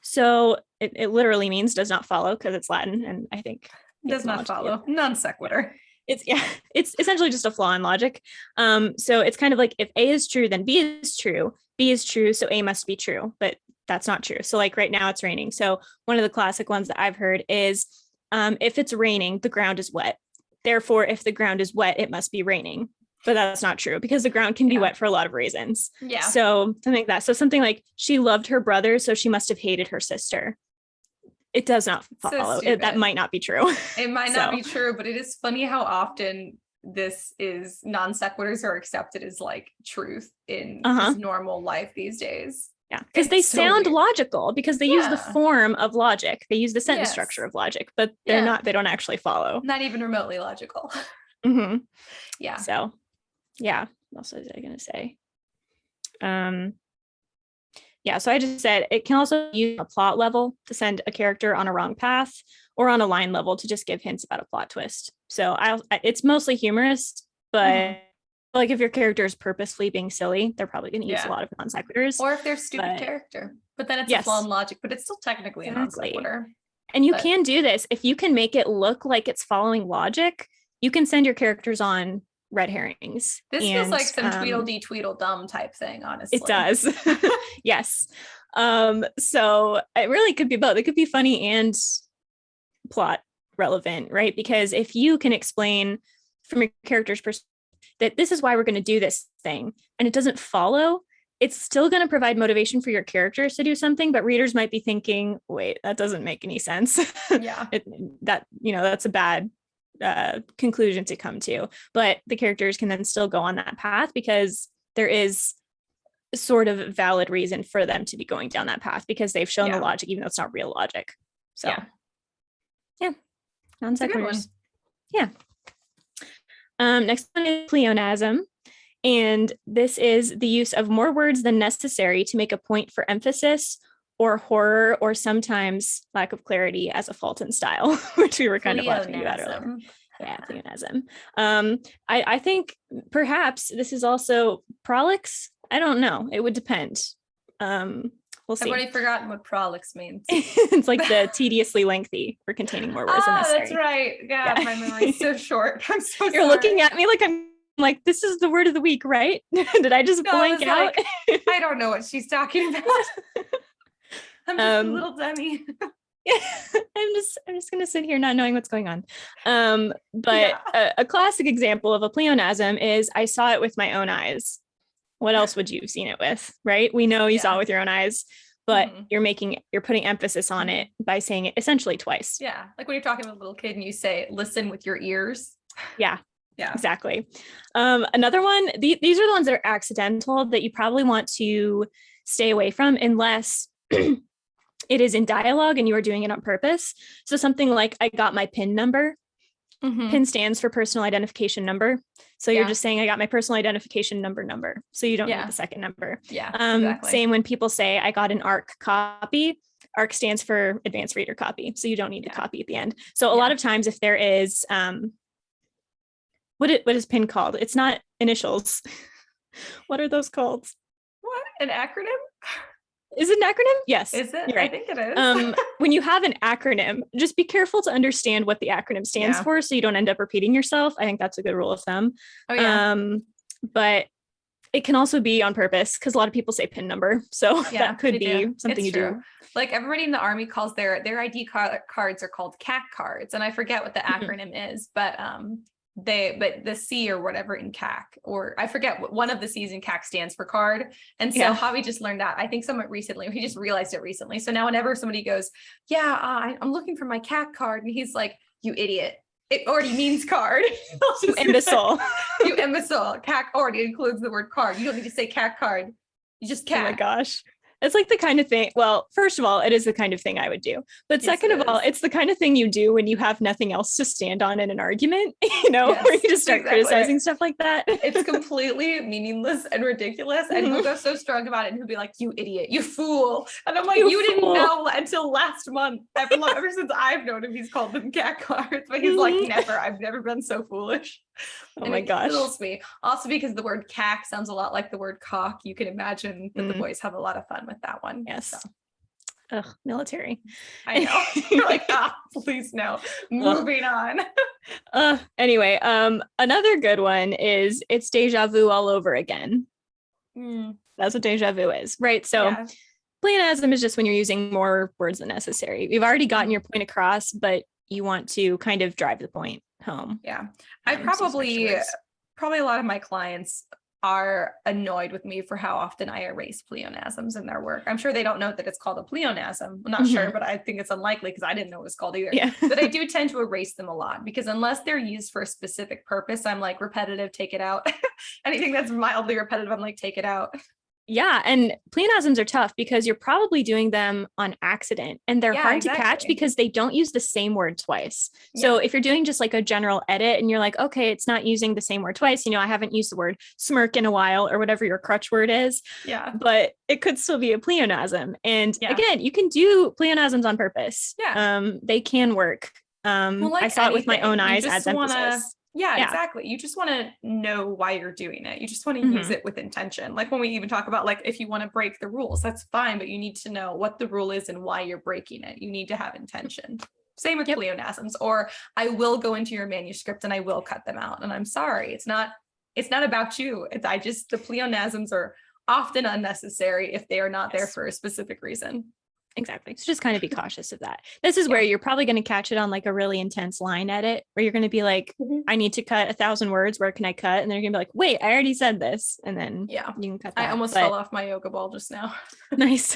So it literally means does not follow, because it's Latin, and I think does not follow. Non sequitur. It's essentially just a flaw in logic. So it's kind of like, if A is true, then B is true. B is true, so A must be true, but that's not true. So like right now it's raining. So one of the classic ones that I've heard is, if it's raining, the ground is wet. Therefore, if the ground is wet, it must be raining. But that's not true, because the ground can be wet for a lot of reasons. Yeah. So something like that. So something like, she loved her brother, so she must have hated her sister. It does not follow. That might not be true. It might not be true, but it is funny how often this is non sequiturs are accepted as like truth in just normal life these days. Yeah, because they sound logical, because they use the form of logic. They use the sentence structure of logic, but they're not, they don't actually follow. Not even remotely logical. Yeah. So, yeah. What else was I going to say? Yeah, so I just said it can also use a plot level to send a character on a wrong path, or on a line level to just give hints about a plot twist. So it's mostly humorous, but like if your character is purposefully being silly, they're probably going to use a lot of non sequiturs. Or if they're stupid character, but then it's a flaw in logic, but it's still technically a non sequitur. And you can do this if you can make it look like it's following logic. You can send your characters on red herrings. This feels like some Tweedledee Tweedledum type thing, honestly. It does. Yes. So it really could be both. It could be funny and plot relevant, right? Because if you can explain from your character's perspective that this is why we're going to do this thing, and it doesn't follow, it's still going to provide motivation for your characters to do something, but readers might be thinking, wait, that doesn't make any sense. Yeah. That's a bad conclusion to come to, but the characters can then still go on that path because there is sort of valid reason for them to be going down that path, because they've shown the logic, even though it's not real logic. So non sequiturs. Yeah. Next one is Cleonasm. And this is the use of more words than necessary to make a point for emphasis or horror, or sometimes lack of clarity as a fault in style, which we were kind of laughing about earlier. Yeah, Cleonasm. I think perhaps this is also Prolix. I don't know. It would depend. We'll see. I've already forgotten what Prolix means. It's like the tediously lengthy for containing more words than necessary. That's right. God, my memory's so short. I'm so You're looking at me like I'm like, this is the word of the week, right? Did I just blank out? I don't know what she's talking about. I'm just a little dummy. Yeah, I'm just gonna sit here not knowing what's going on. But a classic example of a pleonasm is I saw it with my own eyes. What else would you have seen it with, right? We know you saw it with your own eyes, but you're putting emphasis on it by saying it essentially twice. Yeah, like when you're talking with a little kid and you say, listen with your ears. Yeah, exactly. Another one, these are the ones that are accidental that you probably want to stay away from unless it is in dialogue and you are doing it on purpose. So something like, I got my PIN number. PIN stands for personal identification number. So you're just saying, I got my personal identification number. So you don't need the second number. Yeah. Exactly. Same when people say, I got an ARC copy. ARC stands for advanced reader copy. So you don't need the copy at the end. So a lot of times if there is, what is PIN called? It's not initials. What are those called? What? An acronym? Is it an acronym? Yes. Is it? You're right. I think it is. When you have an acronym, just be careful to understand what the acronym stands for so you don't end up repeating yourself. I think that's a good rule of thumb. Oh, yeah. But it can also be on purpose because a lot of people say PIN number. So that could be something you do. Like everybody in the Army calls their ID cards are called CAC cards. And I forget what the acronym is, but but the C or whatever in CAC, or I forget what one of the C's in CAC stands for card. And so Javi just learned that, I think somewhat recently, he just realized it recently. So now whenever somebody goes, I'm looking for my CAC card. And he's like, you idiot. It already means card. You imbecile. You imbecile. CAC already includes the word card. You don't need to say CAC card. You just CAC. Oh my gosh. It's like the kind of thing, well, first of all, it is the kind of thing I would do. But second of all, it's the kind of thing you do when you have nothing else to stand on in an argument, where you just start criticizing stuff like that. It's completely meaningless and ridiculous. And he'll go so strong about it and he'll be like, you idiot, you fool. And I'm like, you didn't know until last month. Ever since I've known him, he's called them cat cards. But he's like, never, I've never been so foolish. Oh my gosh. It kills me. Also because the word cack sounds a lot like the word cock. You can imagine that the boys have a lot of fun with that one. Yes. So. Ugh, military. I know. You're like, please no. Moving on. Anyway, another good one is it's deja vu all over again. That's what deja vu is, right? So pleonasm is just when you're using more words than necessary. You've already gotten your point across, but you want to kind of drive the point home. Yeah. I probably a lot of my clients are annoyed with me for how often I erase pleonasms in their work. I'm sure they don't know that it's called a pleonasm. I'm not sure, but I think it's unlikely because I didn't know it was called either. Yeah. But I do tend to erase them a lot because unless they're used for a specific purpose, I'm like, repetitive, take it out. Anything that's mildly repetitive, I'm like, take it out. Yeah. And pleonasms are tough because you're probably doing them on accident and they're hard to catch because they don't use the same word twice. So if you're doing just like a general edit and you're like, okay, it's not using the same word twice. I haven't used the word smirk in a while or whatever your crutch word is. Yeah. But it could still be a pleonasm. And again, you can do pleonasms on purpose. Yeah. They can work. I saw it with my own eyes as emphasis. Yeah, exactly. You just want to know why you're doing it. You just want to use it with intention. Like when we even talk about like, if you want to break the rules, that's fine, but you need to know what the rule is and why you're breaking it. You need to have intention. Same with pleonasms, or I will go into your manuscript and I will cut them out. And I'm sorry, it's not about you. The pleonasms are often unnecessary if they are not there for a specific reason. Exactly. So just kind of be cautious of that. This is where you're probably going to catch it on like a really intense line edit where you're going to be like, I need to cut 1,000 words. Where can I cut? And then you're gonna be like, wait, I already said this. And then you can cut that. I almost fell off my yoga ball just now. Nice.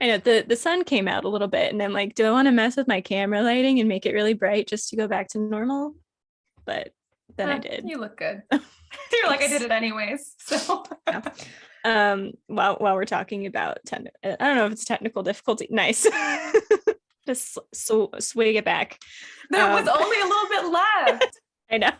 I know the sun came out a little bit and I'm like, do I want to mess with my camera lighting and make it really bright just to go back to normal? But then I did. You look good. You're like, I did it anyways. So while we're talking about I don't know if it's technical difficulty. Nice. Just swig it back. There was only a little bit left. I know.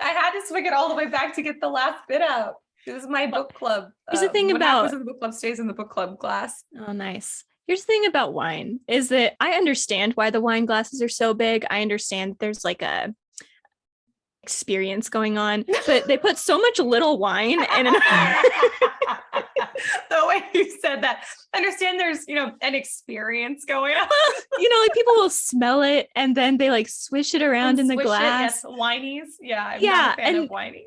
I had to swig it all the way back to get the last bit out. It was my book club. Here's the thing about the book club stays in the book club glass. Oh, nice. Here's the thing about wine is that I understand why the wine glasses are so big. I understand there's like a experience going on, but they put so much little wine in the way you said that. I understand there's an experience going on. Like people will smell it and then they like swish it around in the glass. Yes, whinies. Yeah, I'm not a fan of whinies.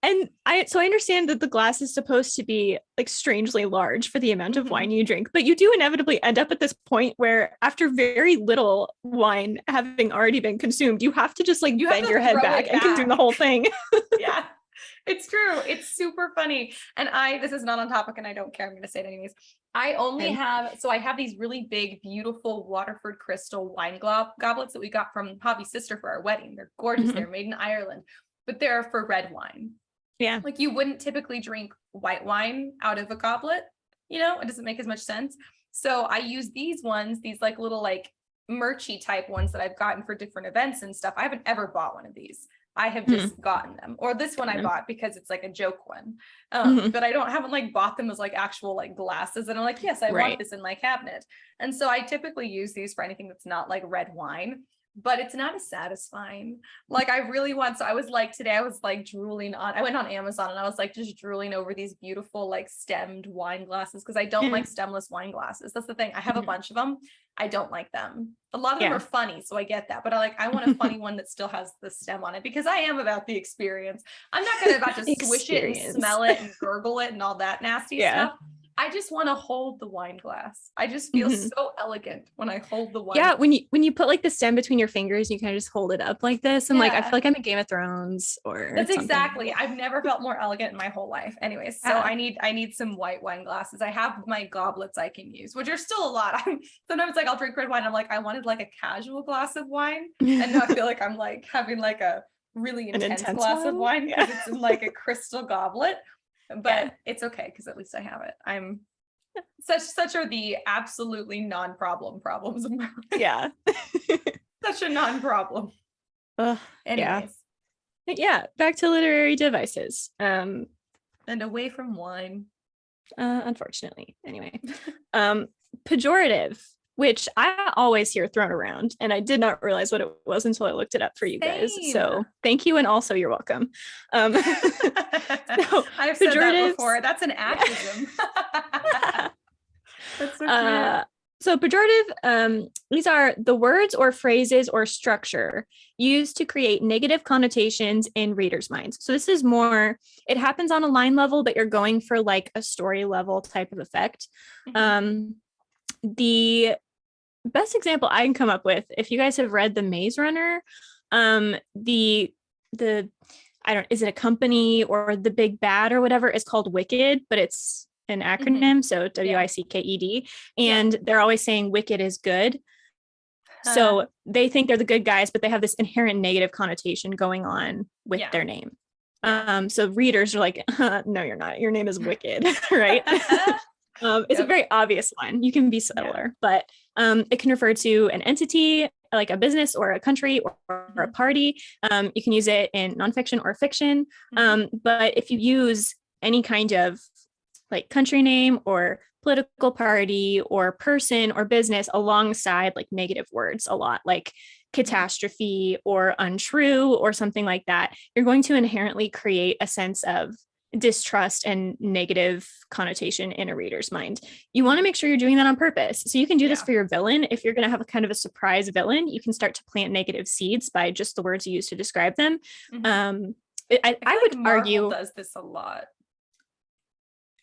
And I understand that the glass is supposed to be like strangely large for the amount of wine you drink, but you do inevitably end up at this point where after very little wine having already been consumed, you have to just like bend your head back and consume the whole thing. Yeah, it's true. It's super funny. And this is not on topic and I don't care. I'm going to say it anyways. I have these really big, beautiful Waterford crystal wine goblets that we got from Javi's sister for our wedding. They're gorgeous. They're made in Ireland, but they're for red wine. Yeah. Like you wouldn't typically drink white wine out of a goblet, it doesn't make as much sense. So I use these ones, these like little like merchy type ones that I've gotten for different events and stuff. I haven't ever bought one of these. I have just gotten them, or this one I bought because it's like a joke one. But I haven't like bought them as like actual like glasses. And I'm like, yes, I want this in my cabinet. And so I typically use these for anything that's not like red wine. But it's not as satisfying. Like I really want, so I was like, today I was like drooling I went on Amazon and I was like just drooling over these beautiful like stemmed wine glasses because I don't like stemless wine glasses. That's the thing. I have a bunch of them. I don't like them. A lot of them are funny, so I get that. But I want a funny one that still has the stem on it because I am about the experience. I'm not gonna about to swish it and smell it and gurgle it and all that nasty stuff. I just want to hold the wine glass. I just feel so elegant when I hold the wine. Yeah, when you put like the stem between your fingers, you kind of just hold it up like this. And like I feel like I'm in Game of Thrones or that's something. exactly. I've never felt more elegant in my whole life. Anyways, so I need some white wine glasses. I have my goblets I can use, which are still a lot. Sometimes like I'll drink red wine. I'm like, I wanted like a casual glass of wine. And now I feel like I'm like having like a really intense glass of wine because it's in like a crystal goblet. But it's okay because at least I have it. I'm such are the absolutely non-problem problems of my life. Yeah. Such a non-problem. Anyways. Yeah. Back to literary devices. And away from wine. Unfortunately. Anyway. Pejorative, which I always hear thrown around, and I did not realize what it was until I looked it up for you guys. So thank you, and also you're welcome. I've said that before. That's an acronym. That's so cute. So pejorative, these are the words or phrases or structure used to create negative connotations in readers' minds. So this is more, it happens on a line level, but you're going for like a story level type of effect. The best example I can come up with, if you guys have read The Maze Runner, the is it a company or the big bad or whatever is called Wicked, but it's an acronym, so WICKED, and they're always saying Wicked is good. So they think they're the good guys, but they have this inherent negative connotation going on with their name. So readers are like, no, you're not. Your name is Wicked, right? It's a very obvious one. You can be subtler, but it can refer to an entity, like a business or a country or a party. You can use it in nonfiction or fiction. But if you use any kind of like country name or political party or person or business alongside like negative words a lot, like catastrophe or untrue or something like that, you're going to inherently create a sense of distrust and negative connotation in a reader's mind. You want to make sure you're doing that on purpose. So you can do this for your villain. If you're going to have a kind of a surprise villain, you can start to plant negative seeds by just the words you use to describe them. I would argue does this a lot.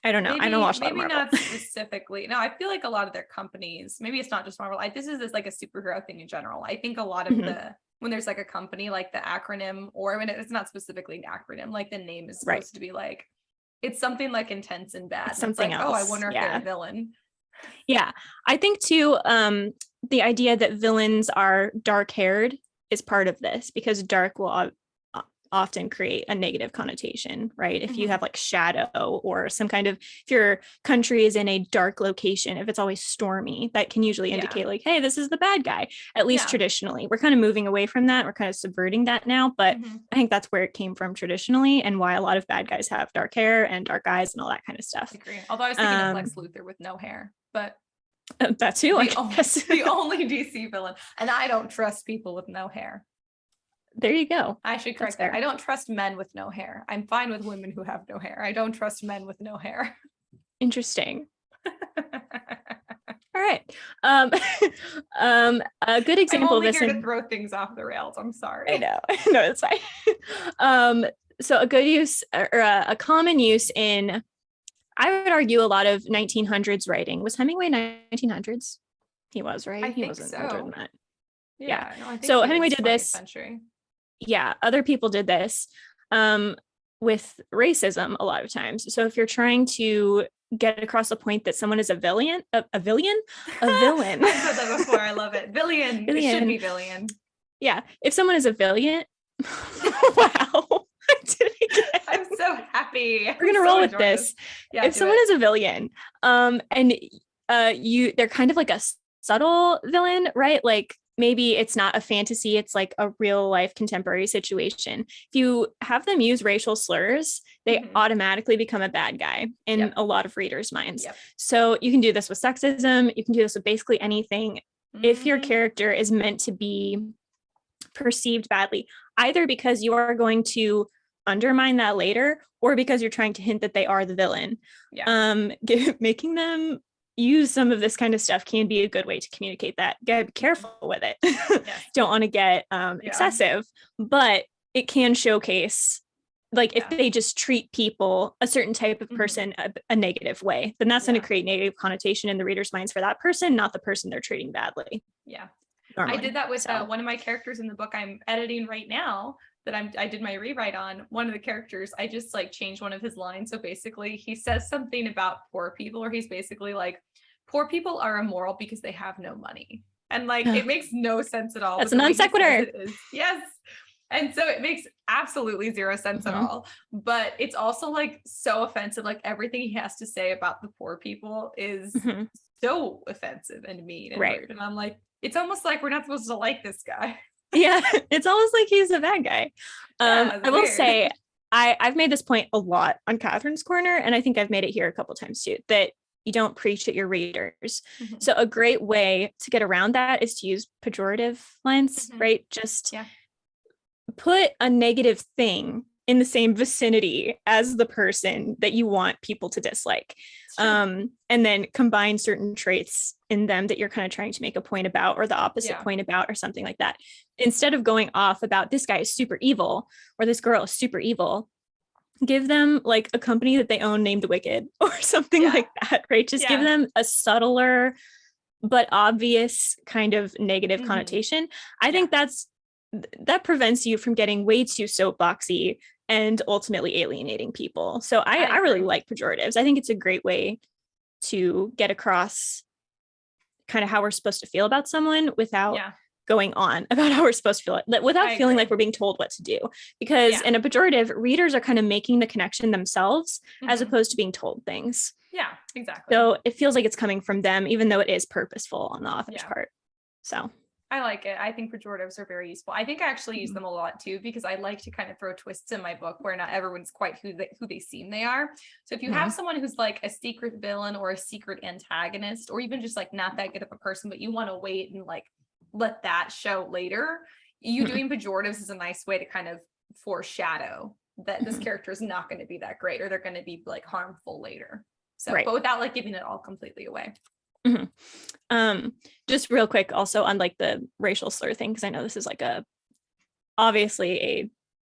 I don't know. I don't watch a lot of Marvel. Maybe not specifically. No, I feel like a lot of their companies, maybe it's not just Marvel. This is like a superhero thing in general. I think a lot of when there's like a company, like the acronym, or when it's not specifically an acronym, like the name is supposed to be like, it's something like intense and bad. It's something like, else. Oh, I wonder if they're a villain. Yeah. I think too, the idea that villains are dark haired is part of this, because dark will often create a negative connotation, right? If you have like shadow or some kind of, if your country is in a dark location, if it's always stormy, that can usually indicate like, hey, this is the bad guy, at least traditionally. We're kind of moving away from that. We're kind of subverting that now, but I think that's where it came from traditionally, and why a lot of bad guys have dark hair and dark eyes and all that kind of stuff. I agree. Although I was thinking of Lex Luthor with no hair, but that too, the only DC villain. And I don't trust people with no hair. There you go. I should correct that. I don't trust men with no hair. I'm fine with women who have no hair. I don't trust men with no hair. Interesting. All right. A good example of this. I'm here to throw things off the rails. I'm sorry. I know. No, it's fine. So a good use or a common use in, I would argue, a lot of 1900s writing. Was Hemingway 1900s? He was, right? He wasn't older than that. Yeah. No, I think so he Hemingway was did 20th this. Century. Yeah, other people did this with racism a lot of times. So if you're trying to get across the point that someone is a villain. I've said that before. I love it. Villain. It should be villain. Yeah. If someone is a villain, wow. I'm so happy. We're gonna roll with this. Yeah, if someone is a villain, and they're kind of like a subtle villain, right? Like maybe it's not a fantasy, it's like a real life contemporary situation. If you have them use racial slurs, they automatically become a bad guy in a lot of readers' minds. So you can do this with sexism, you can do this with basically anything. If your character is meant to be perceived badly, either because you are going to undermine that later or because you're trying to hint that they are the villain. Making them use some of this kind of stuff can be a good way to communicate that. Gotta be careful with it. Don't want to get excessive, but it can showcase, like, if they just treat people, a certain type of person, a negative way, then that's going to create negative connotation in the reader's minds for that person, not the person they're treating badly. Normally. I did that with one of my characters in the book I'm editing right now that I did my rewrite on. One of the characters, I just like changed one of his lines. So basically he says something about poor people, or he's basically like, poor people are immoral because they have no money. And like, it makes no sense at all. That's a non-sequitur. Yes. And so it makes absolutely zero sense at all. But it's also like so offensive. Like everything he has to say about the poor people is so offensive and mean and rude. And I'm like, it's almost like we're not supposed to like this guy. Yeah, it's almost like he's a bad guy. I will say, I've made this point a lot on Catherine's Corner, and I think I've made it here a couple times too, that you don't preach at your readers. So a great way to get around that is to use pejorative lines, right? Just put a negative thing in the same vicinity as the person that you want people to dislike. And then combine certain traits in them that you're kind of trying to make a point about, or the opposite point about, or something like that. Instead of going off about this guy is super evil or this girl is super evil, give them like a company that they own named Wicked or something like that, right? Just give them a subtler but obvious kind of negative connotation. I think that prevents you from getting way too soapboxy and ultimately alienating people. So I really like pejoratives. I think it's a great way to get across kind of how we're supposed to feel about someone without going on about how we're supposed to feel, without feeling like we're being told what to do. Because in a pejorative, readers are kind of making the connection themselves as opposed to being told things. Yeah, exactly. So it feels like it's coming from them, even though it is purposeful on the author's part. So I like it. I think pejoratives are very useful. I think I actually use them a lot too, because I like to kind of throw twists in my book where not everyone's quite who they seem they are. So if you have someone who's like a secret villain or a secret antagonist, or even just like not that good of a person, but you want to wait and like let that show later, you doing pejoratives is a nice way to kind of foreshadow that this character is not going to be that great, or they're going to be like harmful later. So, but without like giving it all completely away. Just real quick also on like the racial slur thing, because I know this is like obviously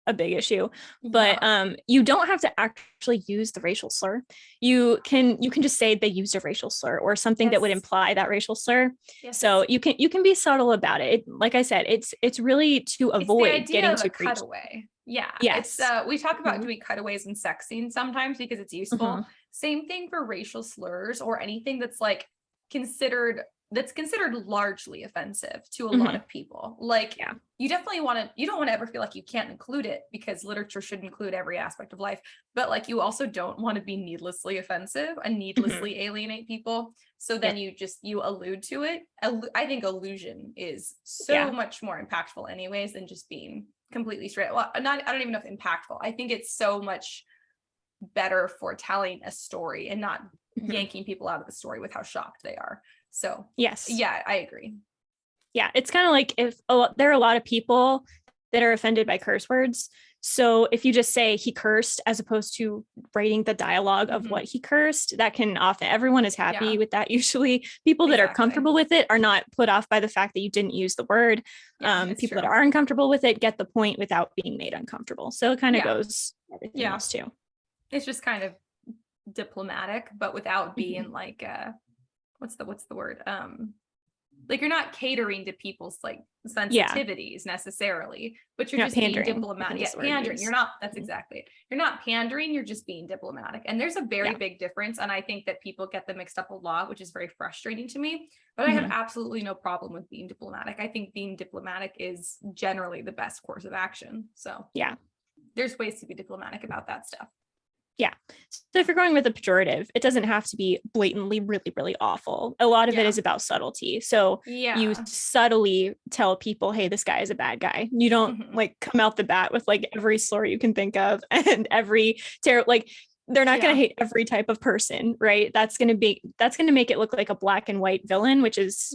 a big issue, but you don't have to actually use the racial slur. You can just say they used a racial slur or something that would imply that racial slur. So you can be subtle about it. Like I said, it's really to avoid getting to cutaway. Yes. We talk about doing cutaways and sex scenes sometimes because it's useful. Same thing for racial slurs or anything that's like considered largely offensive to a lot of people. Like you definitely you don't want to ever feel like you can't include it, because literature should include every aspect of life, but like you also don't want to be needlessly offensive and needlessly alienate people. So then you allude to it. I think allusion is so much more impactful anyways than just being completely straight. Well, I don't even know if impactful. I think it's so much better for telling a story and not yanking people out of the story with how shocked they are. So I agree. It's kind of like if there are a lot of people that are offended by curse words, So if you just say he cursed as opposed to writing the dialogue of what he cursed, that can often, everyone is happy with that. Usually people that are comfortable with it are not put off by the fact that you didn't use the word. People that are uncomfortable with it get the point without being made uncomfortable. So it kind of goes everything else too. It's just kind of diplomatic, but without being like what's the word? Like you're not catering to people's like sensitivities necessarily, but you're just pandering. Being diplomatic. Yeah, pandering. You're not, that's exactly it. You're not pandering, you're just being diplomatic. And there's a very big difference. And I think that people get them mixed up a lot, which is very frustrating to me, but I have absolutely no problem with being diplomatic. I think being diplomatic is generally the best course of action. So there's ways to be diplomatic about that stuff. Yeah. So if you're going with a pejorative, it doesn't have to be blatantly really, really awful. A lot of it is about subtlety. So you subtly tell people, hey, this guy is a bad guy. You don't like come out the bat with like every slur you can think of and every like they're not going to hate every type of person, right? That's going to make it look like a black and white villain, which is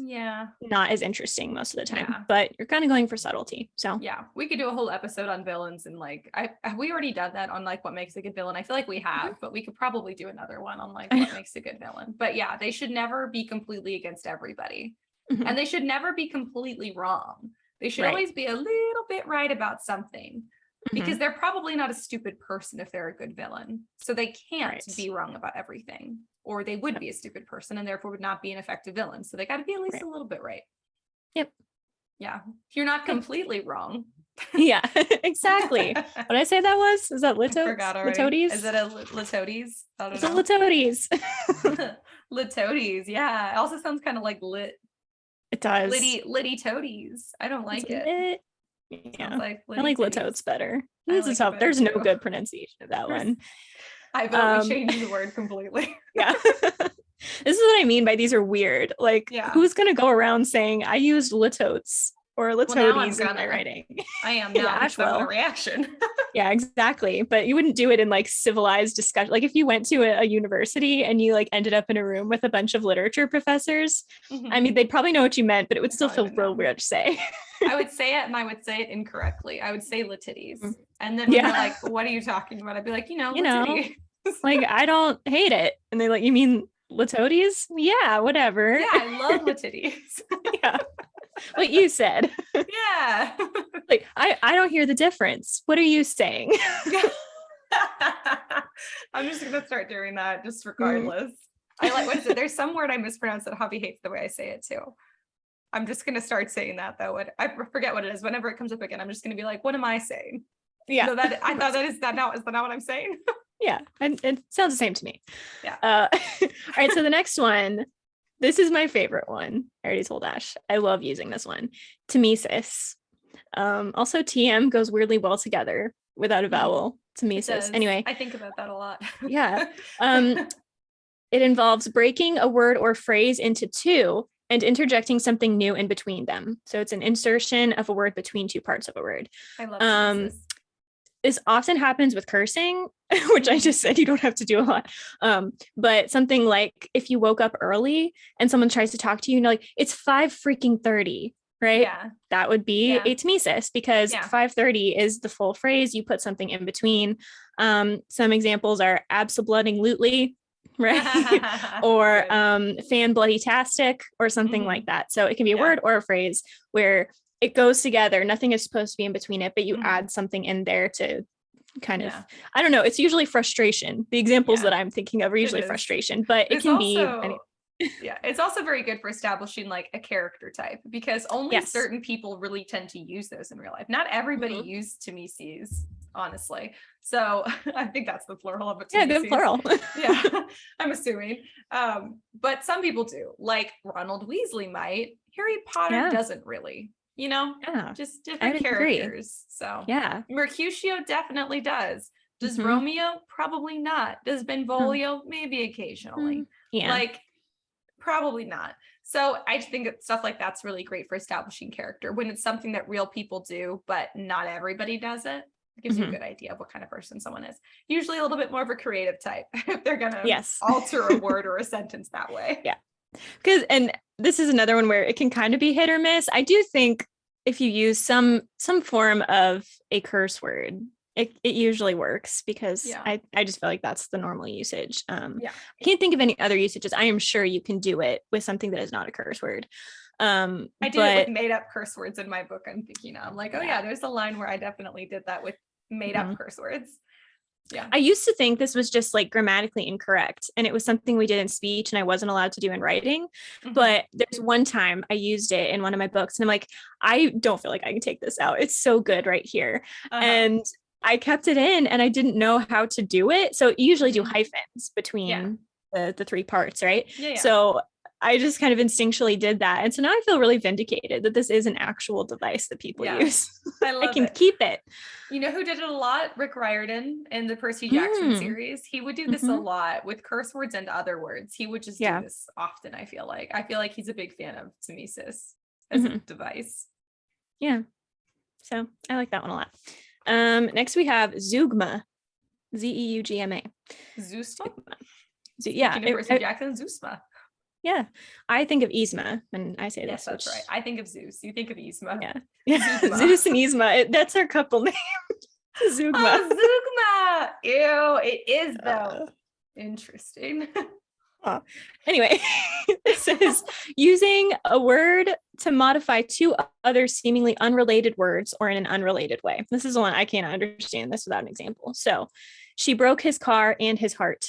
not as interesting most of the time, but you're kind of going for subtlety. So we could do a whole episode on villains and like, have we already done that on like what makes a good villain? I feel like we have, but we could probably do another one on like what makes a good villain. But yeah, they should never be completely against everybody and they should never be completely wrong. They should always be a little bit right about something. Because they're probably not a stupid person if they're a good villain. So they can't be wrong about everything. Or they would be a stupid person and therefore would not be an effective villain. So they got to be at least a little bit right. Yep. Yeah. You're not completely wrong. Yeah, exactly. What did I say that was? Is that Litotes? Is it a Litotes? It's a Litotes. Litotes. Yeah. It also sounds kind of like lit. It does. Litty toadies. I don't like it. Yeah, I like litotes better. There's no good pronunciation of that one. I vote we change the word completely. Yeah. This is what I mean by these are weird. Like, who's going to go around saying I used litotes or litotes in my writing? I am now. Ash will. Reaction. Yeah, exactly. But you wouldn't do it in like civilized discussion. Like if you went to a university and you like ended up in a room with a bunch of literature professors, I mean, they'd probably know what you meant, but it would still feel real weird to say. I would say it and I would say it incorrectly. I would say litities. And then when they're like, what are you talking about? I'd be like, like, I don't hate it. And they're like, you mean litotes? Yeah, whatever. Yeah, I love litities. Yeah. What you said. Yeah. Like, I don't hear the difference. What are you saying? I'm just going to start doing that just regardless. I like, what is it? There's some word I mispronounce that Javi hates the way I say it too. I'm just going to start saying that though. I forget what it is. Whenever it comes up again, I'm just going to be like, what am I saying? Yeah. So that I thought is that not what I'm saying? Yeah. And it sounds the same to me. Yeah. All right. So the next one, this is my favorite one. I already told Ash. I love using this one. Tmesis. Also TM goes weirdly well together without a vowel. Tmesis. Anyway. I think about that a lot. Yeah. It involves breaking a word or phrase into two and interjecting something new in between them. So it's an insertion of a word between two parts of a word. I love this often happens with cursing, which I just said you don't have to do a lot. But something like if you woke up early and someone tries to talk to you, like, it's 5:30, right? Yeah. That would be a tmesis because 5:30 is the full phrase. You put something in between. Some examples are absolutely, right? Or fan bloody-tastic or something like that. So it can be a word or a phrase where it goes together. Nothing is supposed to be in between it, but you add something in there to kind of, I don't know. It's usually frustration. The examples that I'm thinking of are usually frustration, but it can be. Yeah, it's also very good for establishing like a character type because only certain people really tend to use those in real life. Not everybody used tmesis, honestly. So I think that's the plural of it. Yeah, good plural. Yeah, I'm assuming. But some people do, like Ronald Weasley might. Harry Potter doesn't really. Just different characters. So Mercutio definitely does. Does Romeo? Probably not. Does Benvolio? Maybe occasionally. Like probably not. So I think that stuff like that's really great for establishing character when it's something that real people do, but not everybody does it. It gives you a good idea of what kind of person someone is. Usually a little bit more of a creative type if they're gonna alter a word or a sentence that way. Yeah. And this is another one where it can kind of be hit or miss. I do think if you use some form of a curse word it usually works because Yeah. I just feel like that's the normal usage. Yeah. I can't think of any other usages. I am sure you can do it with something that is not a curse word. I did it with made up curse words in my book. I'm thinking now. I'm like, oh yeah, there's a line where I definitely did that with made up curse words. Yeah. I used to think this was just like grammatically incorrect, and it was something we did in speech and I wasn't allowed to do in writing. But there's one time I used it in one of my books and I'm like, I don't feel like I can take this out. It's so good right here. And I kept it in and I didn't know how to do it. So you usually do hyphens between the three parts, right? So I just kind of instinctually did that. And so now I feel really vindicated that this is an actual device that people use. I can keep it. You know who did it a lot? Rick Riordan in the Percy Jackson series. He would do this a lot with curse words and other words. He would just do this often, I feel like he's a big fan of Zimesis as a device. Yeah. So I like that one a lot. Next we have Zeugma. Zeugma. Zeusma? Yeah. Percy Jackson, Zeusma. Yeah, I think of Yzma when I say this. That's right. I think of Zeus. You think of Yzma. Yeah. Zeus and Yzma. That's our couple name. Zeugma. Oh, Zeugma. Ew, it is though. Interesting. Anyway, this is using a word to modify two other seemingly unrelated words or in an unrelated way. This is the one I can't understand this without an example. So, she broke his car and his heart.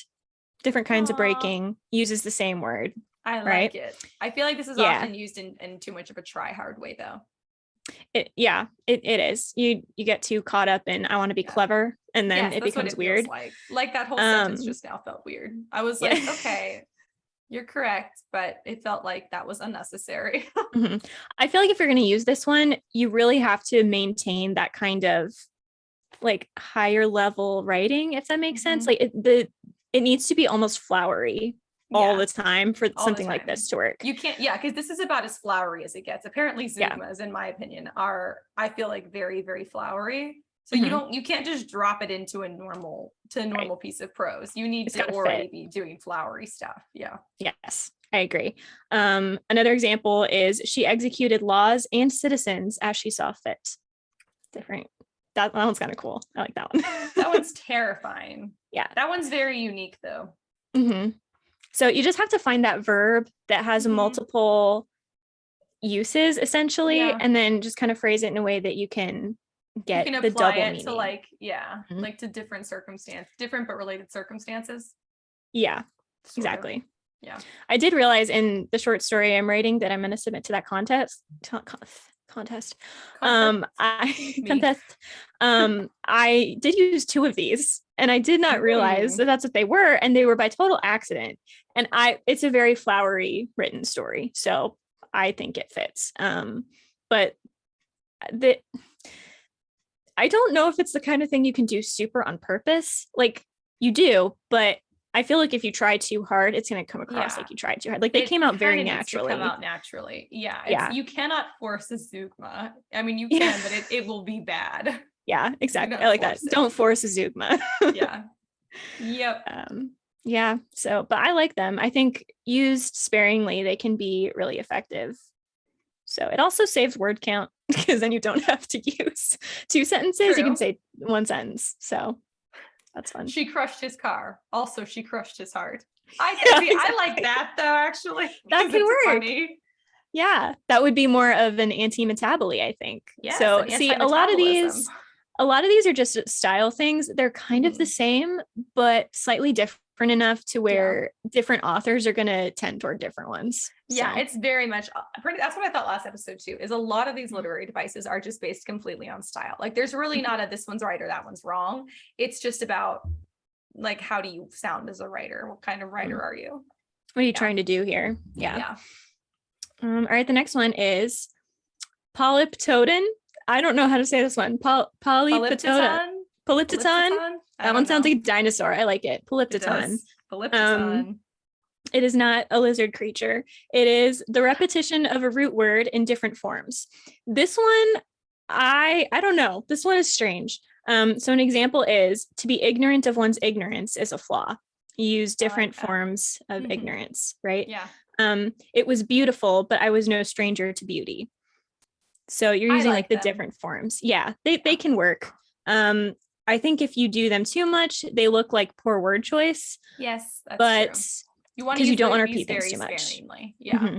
Different kinds of breaking, uses the same word. I like it. I feel like this is often used in too much of a try hard way though. It is. You get too caught up in I want to be clever, and then it becomes weird. Like that whole sentence just now felt weird. I was like, okay, you're correct, but it felt like that was unnecessary. I feel like if you're going to use this one, you really have to maintain that kind of like higher level writing, if that makes sense. Like it needs to be almost flowery all the time for something like this to work. You can't, because this is about as flowery as it gets. Apparently Zeugmas, in my opinion, I feel like very, very flowery. So you can't just drop it into a normal piece of prose. You need to already be doing flowery stuff. Yeah. Yes, I agree. Another example is she executed laws and citizens as she saw fit. Different. That one's kind of cool. I like that one. That one's terrifying. Yeah. That one's very unique though. So you just have to find that verb that has multiple uses essentially, and then just kind of phrase it in a way that you can get the double meaning. To like, like to different but related circumstances. Yeah, exactly. Yeah. I did realize in the short story I'm writing that I'm going to submit to that contest. I did use two of these and I did not realize that that's what they were, and they were by total accident, and it's a very flowery written story, so I think it fits. But I don't know if it's the kind of thing you can do super on purpose. Like you do, but I feel like if you try too hard, it's going to come across like you tried too hard. Like they came out very naturally. Yeah. You cannot force a Zeugma. I mean, you can, but it will be bad. Yeah, exactly. I like that. Don't force a Zeugma. Yeah. Yep. Yeah. So, but I like them. I think used sparingly, they can be really effective. So it also saves word count because then you don't have to use two sentences. True. You can say one sentence. So that's fun. She crushed his car. Also, she crushed his heart. I like that though, actually. That could work. Funny. Yeah, that would be more of an anti-metaboly, I think. Yes, so see, a lot of these are just style things. They're kind of the same, but slightly different enough to where different authors are going to tend toward different ones. Yeah, it's very much that's what I thought last episode too, is a lot of these literary devices are just based completely on style. Like there's really not this one's right or that one's wrong. It's just about like, how do you sound as a writer? What kind of writer are you? What are you trying to do here? Yeah. All right, the next one is polyptodon. I don't know how to say this one. Polyptodon. That one sounds like a dinosaur. I like it. Polyptodon. It is not a lizard creature. It is the repetition of a root word in different forms. This one, I don't know. This one is strange. So an example is to be ignorant of one's ignorance is a flaw. You use different forms of ignorance, right? Yeah. It was beautiful, but I was no stranger to beauty. So you're using like the different forms. Yeah, they can work. I think if you do them too much, they look like poor word choice. Yes, that's but true. You want because you don't want to repeat repeat things too much. Sparingly. Yeah. Mm-hmm.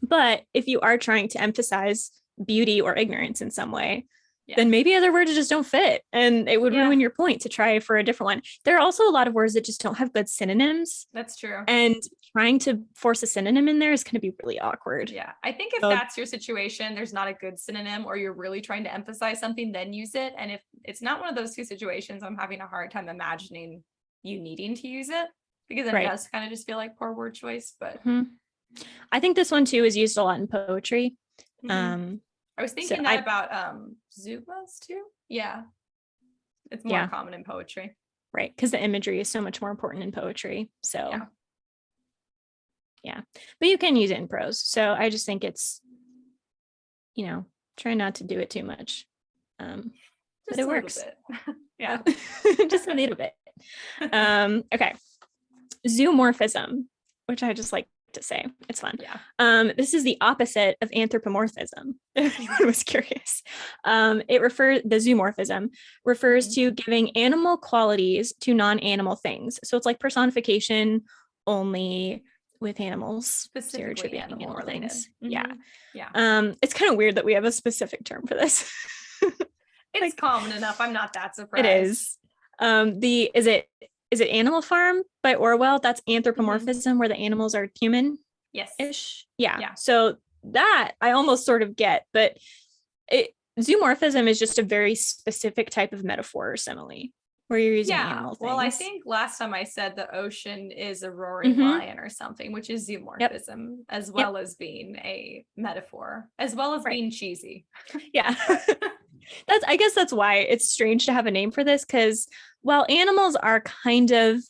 But if you are trying to emphasize beauty or ignorance in some way, then maybe other words just don't fit, and it would ruin your point to try for a different one. There are also a lot of words that just don't have good synonyms. That's true. And trying to force a synonym in there is going to be really awkward. Yeah. I think if that's your situation, there's not a good synonym, or you're really trying to emphasize something, then use it. And if it's not one of those two situations, I'm having a hard time imagining you needing to use it, because it does kind of just feel like poor word choice. But I think this one too is used a lot in poetry. I was thinking about zoomos too. Yeah. It's more common in poetry. Right. Because the imagery is so much more important in poetry. So yeah. But you can use it in prose. So I just think it's, try not to do it too much. But it works. Yeah. Just a little bit. Okay. Zoomorphism, which I just like to say. It's fun. This is the opposite of anthropomorphism, if anyone was curious. The zoomorphism refers to giving animal qualities to non-animal things. So it's like personification only with animals, specifically animal things. Yeah. It's kind of weird that we have a specific term for this. It's common enough. I'm not that surprised. It is. Is it Animal Farm by Orwell? That's anthropomorphism, where the animals are human-ish. Yes. Yeah. So that I almost sort of get, but zoomorphism is just a very specific type of metaphor or simile where you're using animal things. Well, I think last time I said the ocean is a roaring lion or something, which is zoomorphism, as well as being a metaphor, as well as being cheesy. Yeah. I guess that's why it's strange to have a name for this, because while animals are kind of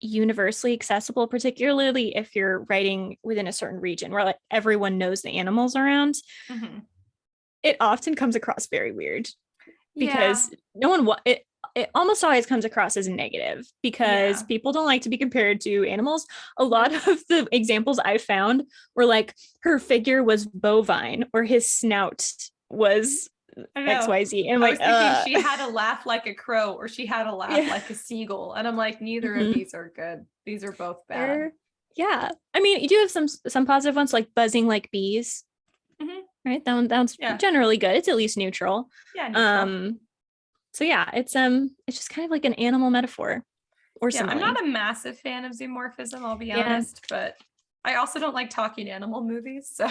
universally accessible, particularly if you're writing within a certain region where like everyone knows the animals around, it often comes across very weird because it almost always comes across as negative because people don't like to be compared to animals. A lot of the examples I found were like her figure was bovine or his snout was XYZ. And I was thinking she had a laugh like a crow or she had a laugh like a seagull. And I'm like, neither of these are good. These are both bad. I mean, you do have some positive ones like buzzing like bees. Right? That's generally good. It's at least neutral. Neutral. So it's just kind of like an animal metaphor or something. I'm not a massive fan of zoomorphism, I'll be honest, but I also don't like talking animal movies. So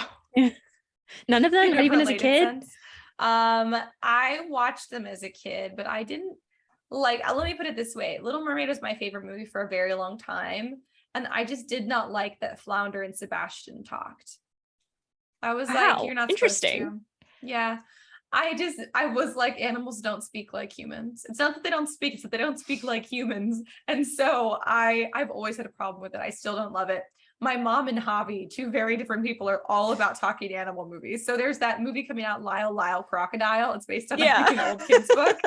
none of them, not even as a kid. Sense. I watched them as a kid, but I didn't let me put it this way. Little Mermaid was my favorite movie for a very long time. And I just did not like that Flounder and Sebastian talked. I was like, you're not interesting. Supposed to. Yeah. I was like, animals don't speak like humans. It's not that they don't speak, it's that they don't speak like humans. And so I've always had a problem with it. I still don't love it. My mom and Javi, two very different people, are all about talking animal movies. So there's that movie coming out, Lyle Crocodile. It's based on an old kid's book.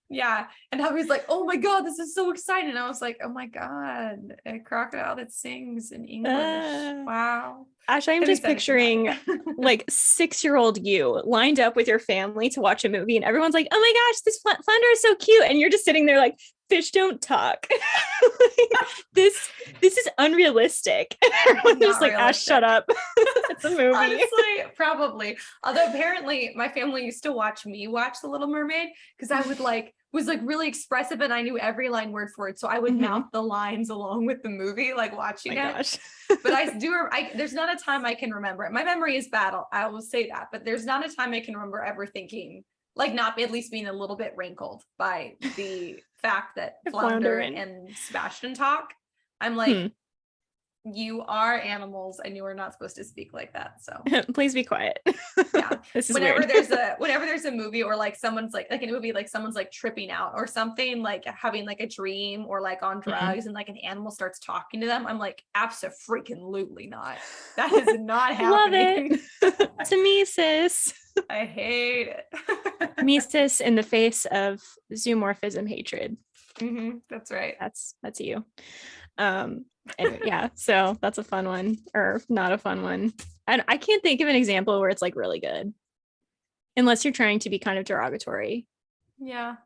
And Javi's like, oh my God, this is so exciting. And I was like, oh my God, a crocodile that sings in English. Wow. Ash, I'm just picturing like 6-year-old you lined up with your family to watch a movie and everyone's like, oh my gosh, this flounder is so cute. And you're just sitting there like, fish don't talk. This is unrealistic. Everyone's just like, Ash, shut up. It's a movie. Honestly, probably. Although apparently my family used to watch me watch The Little Mermaid because I was really expressive and I knew every line word for it. So I would mouth the lines along with the movie, like watching it. Gosh. But there's not a time I can remember it. My memory is bad. I will say that, but there's not a time I can remember ever thinking, like not at least being a little bit rankled by the fact that Flounder and Sebastian talk. I'm like, you are animals and you are not supposed to speak like that. So please be quiet. This is whenever weird. there's a movie or like someone's like in a movie, like someone's like tripping out or something, like having like a dream or like on drugs and like an animal starts talking to them, I'm like, abso-freaking-lutely not. That is not happening. Love it. To me, sis. I hate it. Mises in the face of zoomorphism hatred. That's right. That's you. Anyway, so that's a fun one, or not a fun one. And I can't think of an example where it's like really good, unless you're trying to be kind of derogatory. Yeah,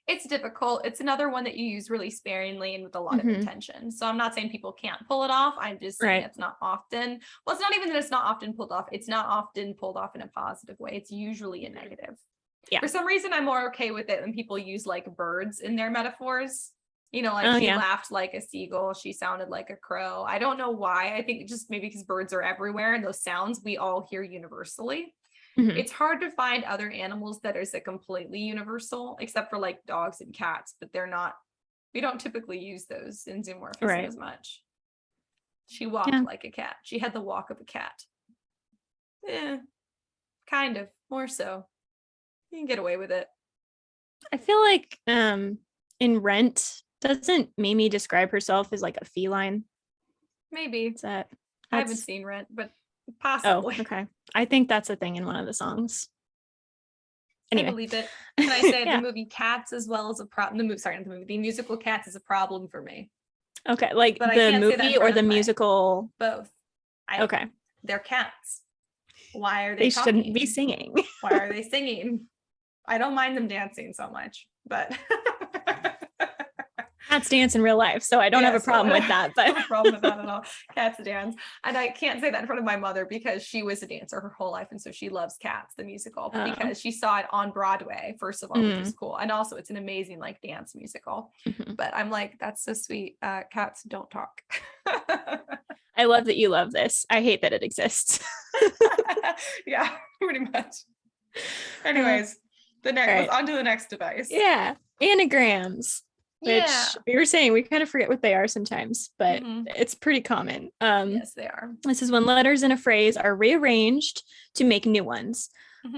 It's difficult. It's another one that you use really sparingly and with a lot of intention. So I'm not saying people can't pull it off. I'm just saying it's not often. Well, it's not even that it's not often pulled off. It's not often pulled off in a positive way. It's usually a negative. Yeah. For some reason, I'm more okay with it when people use like birds in their metaphors. You know, like she laughed like a seagull. She sounded like a crow. I don't know why. I think just maybe because birds are everywhere and those sounds we all hear universally. It's hard to find other animals that is a completely universal, except for like dogs and cats, but they're not, we don't typically use those in zoomorphism as much. She walked like a cat. She had the walk of a cat. Kind of, more so. You can get away with it. I feel like in Rent, doesn't Mimi describe herself as like a feline? Maybe. Is that, I haven't seen Rent, but possibly. Oh, okay. I think that's a thing in one of the songs. Anyway. I believe it. Can I say the movie Cats as well as a problem? The musical Cats is a problem for me. Okay, like but the movie or the musical? Both. Okay. They're cats. Why are they talking? Shouldn't be singing. Why are they singing? I don't mind them dancing so much, but cats dance in real life, so I don't have a problem with that. But no problem with that at all. Cats dance, and I can't say that in front of my mother because she was a dancer her whole life, and so she loves Cats, the musical, because she saw it on Broadway first of all, which is cool, and also it's an amazing like dance musical. But I'm like, that's so sweet. Cats don't talk. I love that you love this. I hate that it exists. Yeah, pretty much. Anyways, let's on to the next device. Yeah, anagrams. Which we were saying we kind of forget what they are sometimes, but it's pretty common. Yes, they are. This is when letters in a phrase are rearranged to make new ones.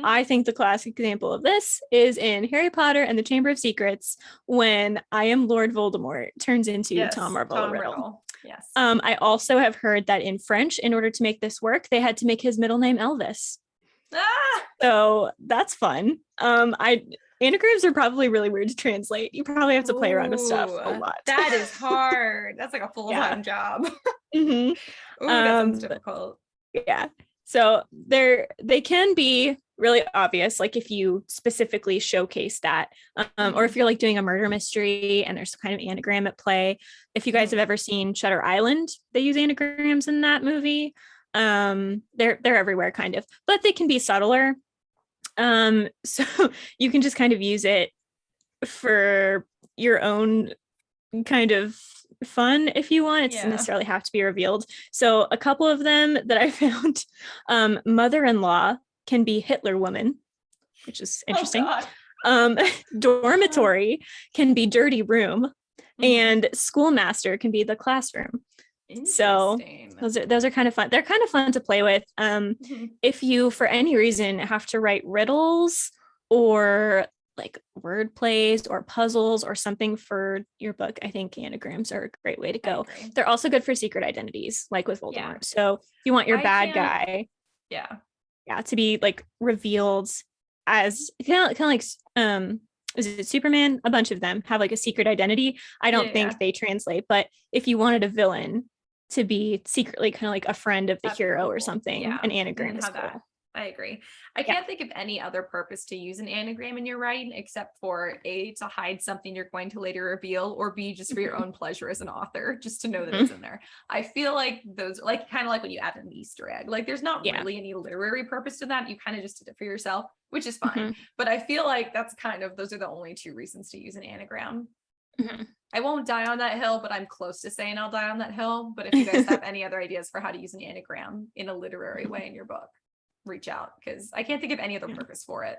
I think the classic example of this is in Harry Potter and the Chamber of Secrets when I am Lord Voldemort turns into Tom Marvolo Riddle. Yes. I also have heard that in French, in order to make this work, they had to make his middle name Elvis. So that's fun. Anagrams are probably really weird to translate. You probably have to play around with stuff a lot. That is hard. That's like a full-time job. Ooh, that sounds difficult. Yeah. So they can be really obvious, like if you specifically showcase that, or if you're like doing a murder mystery and there's some kind of anagram at play. If you guys have ever seen Shutter Island, they use anagrams in that movie. They're everywhere kind of, but they can be subtler. So you can just kind of use it for your own kind of fun if you want. It doesn't necessarily have to be revealed. So a couple of them that I found, mother-in-law can be Hitler woman, which is interesting. Dormitory can be dirty room, and schoolmaster can be the classroom. So those are kind of fun. They're kind of fun to play with. If you, for any reason, have to write riddles or like word plays or puzzles or something for your book, I think anagrams are a great way to go. They're also good for secret identities, like with Voldemort. Yeah. So if you want your bad guy, to be like revealed as kind of like is it Superman? A bunch of them have like a secret identity. I don't think they translate, but if you wanted a villain to be secretly kind of like a friend of the hero or something, an anagram is cool. I agree. I can't think of any other purpose to use an anagram in your writing except for A, to hide something you're going to later reveal, or B, just for your own pleasure as an author, just to know that it's in there. I feel like those are like kind of like when you add an Easter egg, like there's not really any literary purpose to that. You kind of just did it for yourself, which is fine. But I feel like that's kind of, those are the only two reasons to use an anagram. I won't die on that hill, but I'm close to saying I'll die on that hill. But if you guys have any other ideas for how to use an anagram in a literary way in your book, reach out, because I can't think of any other purpose for it.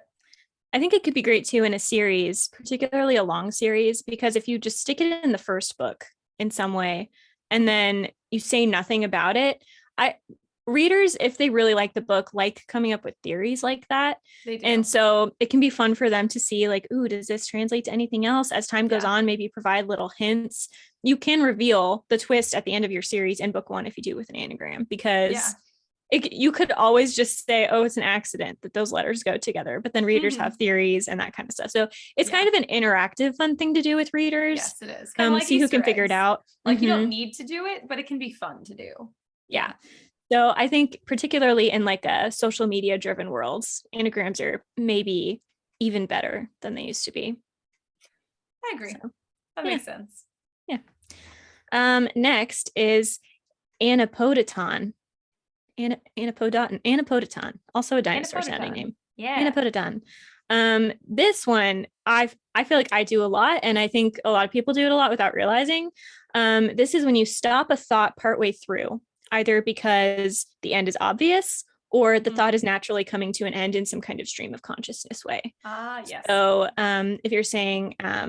I think it could be great too in a series, particularly a long series, because if you just stick it in the first book in some way and then you say nothing about it, readers, if they really like the book, like coming up with theories like that. They do. And so it can be fun for them to see like, ooh, does this translate to anything else? As time goes on, maybe provide little hints. You can reveal the twist at the end of your series in book one if you do it with an anagram, because you could always just say, oh, it's an accident that those letters go together, but then readers have theories and that kind of stuff. So it's kind of an interactive, fun thing to do with readers. Yes, it is. Kind of like see who can figure it out. Like you don't need to do it, but it can be fun to do. Yeah. So I think particularly in like a social media driven world, anagrams are maybe even better than they used to be. I agree. So, that makes sense. Yeah. Next is Anapodaton. Anapodaton, also a dinosaur sounding name. Yeah. Anapodaton. This one I feel like I do a lot, and I think a lot of people do it a lot without realizing. This is when you stop a thought partway through, either because the end is obvious or the thought is naturally coming to an end in some kind of stream of consciousness way. Yes. So if you're saying, I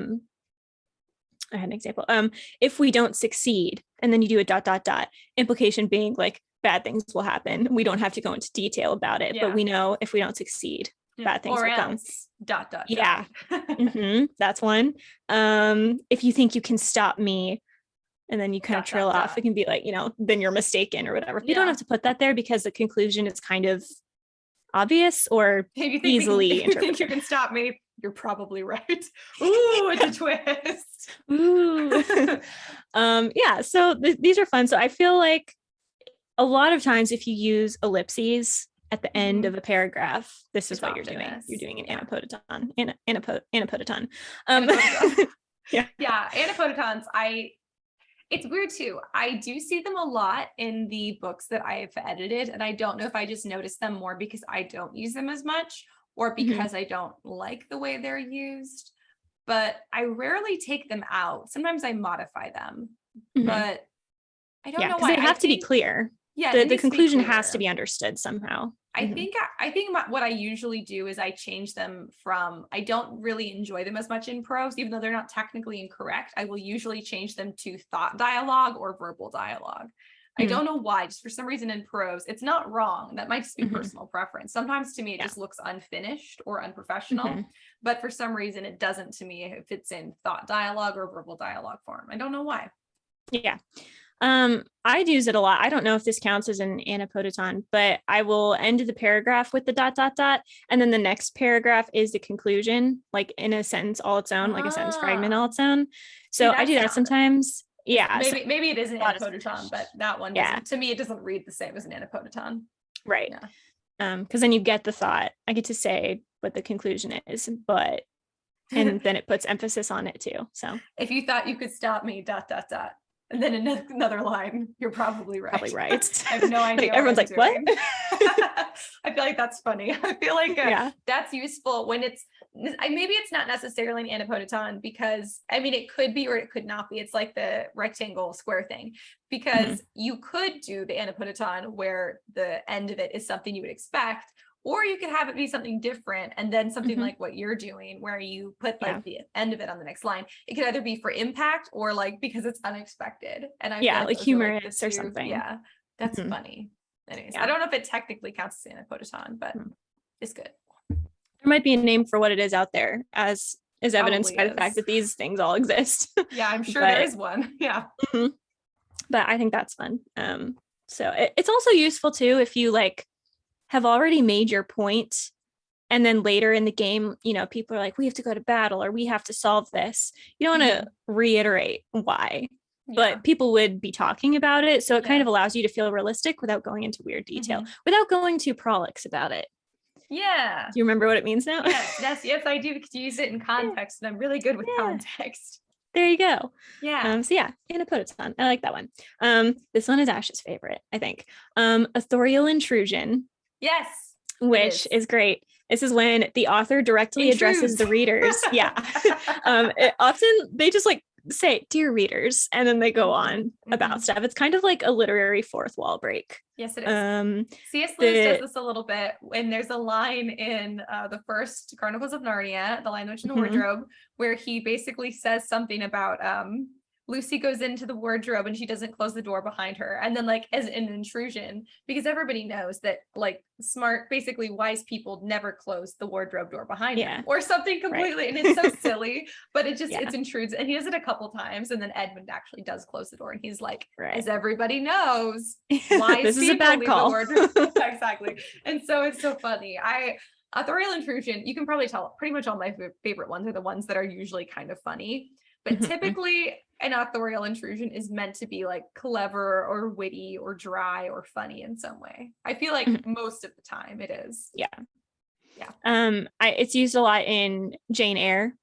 had an example, if we don't succeed, and then you do a ... implication being like bad things will happen. We don't have to go into detail about it, but we know if we don't succeed, bad things will come. Yeah. That's one. If you think you can stop me, and then you kind of trail off, it can be like, then you're mistaken or whatever. You don't have to put that there because the conclusion is kind of obvious or easily interpreted. If you think you can stop me, you're probably right. Ooh, it's a twist. Ooh. Yeah, so these are fun. So I feel like a lot of times if you use ellipses at the end of a paragraph, this is what you're doing. You're doing an anapodaton. Anapodaton. Anapodotons. It's weird too. I do see them a lot in the books that I've edited, and I don't know if I just notice them more because I don't use them as much or because I don't like the way they're used, but I rarely take them out. Sometimes I modify them, but I don't know why. They have to be clear. Yeah, the conclusion has to be understood somehow. I think what I usually do is I change them from, I don't really enjoy them as much in prose, even though they're not technically incorrect. I will usually change them to thought dialogue or verbal dialogue. I don't know why, just for some reason in prose, it's not wrong. That might just be personal preference. Sometimes to me, it just looks unfinished or unprofessional, but for some reason it doesn't to me if it's in thought dialogue or verbal dialogue form. I don't know why. Yeah. I'd use it a lot. I don't know if this counts as an anapodaton, but I will end the paragraph with the ... and then the next paragraph is the conclusion, like in a sentence all its own, like a sentence fragment all its own. So I do that sometimes. Yeah. Maybe it is an anapodaton, but that one doesn't, to me, it doesn't read the same as an anapodaton. Right. Yeah. Because then you get the thought. I get to say what the conclusion is, but and then it puts emphasis on it too. So if you thought you could stop me, ... And then another line, you're probably right. Probably right. I have no idea. Like, everyone's like, what? I feel like that's funny. I feel like that's useful when it's, maybe it's not necessarily an anapodaton because, I mean, it could be or it could not be. It's like the rectangle square thing, because you could do the anapodaton where the end of it is something you would expect, or you could have it be something different and then something like what you're doing where you put like the end of it on the next line. It could either be for impact or like because it's unexpected. And I feel like humorous or something. Yeah, that's funny. Anyways, I don't know if it technically counts as anapodaton, but it's good. There might be a name for what it is out there, as is evidenced by the fact that these things all exist. Yeah, I'm sure there is one. Yeah. But I think that's fun. So it's also useful too if you like have already made your point and then later in the game, people are like, we have to go to battle or we have to solve this. You don't want to reiterate why, but people would be talking about it. So it kind of allows you to feel realistic without going into weird detail, without going too prolix about it. Yeah. Do you remember what it means now? Yes, I do, because you use it in context and I'm really good with context. There you go. Yeah. So anapodaton. I like that one. This one is Ash's favorite, I think. Authorial Intrusion. Yes. Which is great. This is when the author directly addresses the readers. Often they just like say, dear readers, and then they go on about stuff. It's kind of like a literary fourth wall break. Yes, it is. C.S. Lewis does this a little bit when there's a line in the first Chronicles of Narnia, The Lion, the Witch, and the Wardrobe, where he basically says something about Lucy goes into the wardrobe and she doesn't close the door behind her. And then like as an intrusion, because everybody knows that like smart, basically wise people never close the wardrobe door behind them or something completely. And it's so silly, but it just, it intrudes. And he does it a couple times. And then Edmund actually does close the door. And he's like, as everybody knows, wise this is a bad call. Exactly. And so it's so funny. Authorial Intrusion, you can probably tell pretty much all my favorite ones are the ones that are usually kind of funny. But typically an authorial intrusion is meant to be like clever or witty or dry or funny in some way. I feel like most of the time it is. It's used a lot in Jane Eyre.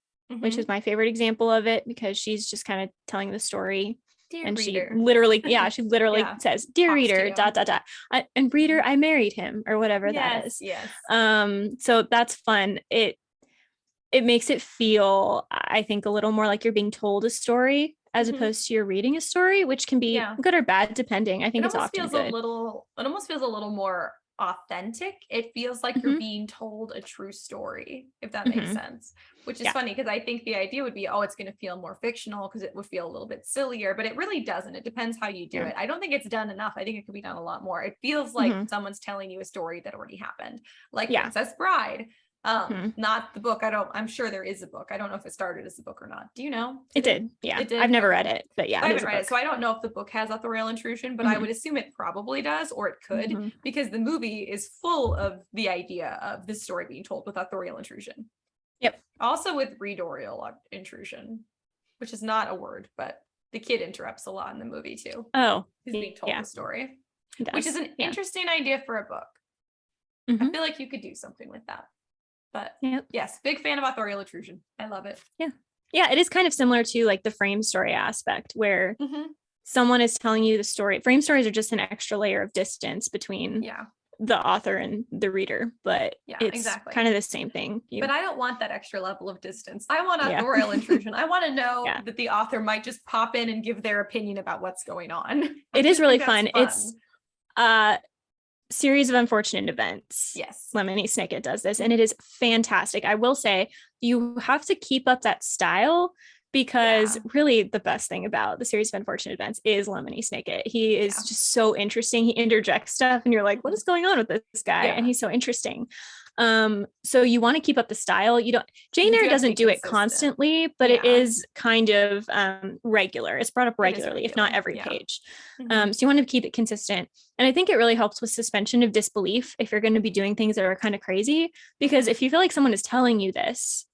which is my favorite example of it, because she's just kind of telling the story. Dear and reader. she literally says, dear Talks reader, ... and reader, I married him, or whatever that is. Yes. So that's fun. It makes it feel, I think, a little more like you're being told a story as opposed to you're reading a story, which can be good or bad depending. I think it's often good. It almost feels a little more authentic. It feels like you're being told a true story, if that makes sense, which is funny, because I think the idea would be, oh, it's going to feel more fictional because it would feel a little bit sillier, but it really doesn't. It depends how you do it. I don't think it's done enough. I think it could be done a lot more. It feels like someone's telling you a story that already happened, like Princess Bride. Not the book. I'm sure there is a book. I don't know if it started as a book or not. Do you know? It did. Yeah. It did. I've never read it, but I haven't read it. So I don't know if the book has authorial intrusion, but I would assume it probably does, or it could, because the movie is full of the idea of this story being told with authorial intrusion. Yep. Also with readorial intrusion, which is not a word, but the kid interrupts a lot in the movie too. Oh, he's being told the story, which is an interesting idea for a book. I feel like you could do something with that. But yes, big fan of authorial intrusion. I love it. Yeah, it is kind of similar to like the frame story aspect, where someone is telling you the story. Frame stories are just an extra layer of distance between the author and the reader, but it's kind of the same thing. But I don't want that extra level of distance. I want authorial intrusion. I want to know that the author might just pop in and give their opinion about what's going on. It is really fun. It's series of unfortunate events. Yes. Lemony Snicket does this, and it is fantastic. I will say you have to keep up that style, because really the best thing about the series of unfortunate events is Lemony Snicket. He is just so interesting. He interjects stuff and you're like, what is going on with this guy? And he's so interesting. So you want to keep up the style. Jane Eyre doesn't do it constantly, but it is kind of regular. It's brought up regularly, if not every page. So you want to keep it consistent. And I think it really helps with suspension of disbelief if you're going to be doing things that are kind of crazy, because if you feel like someone is telling you this,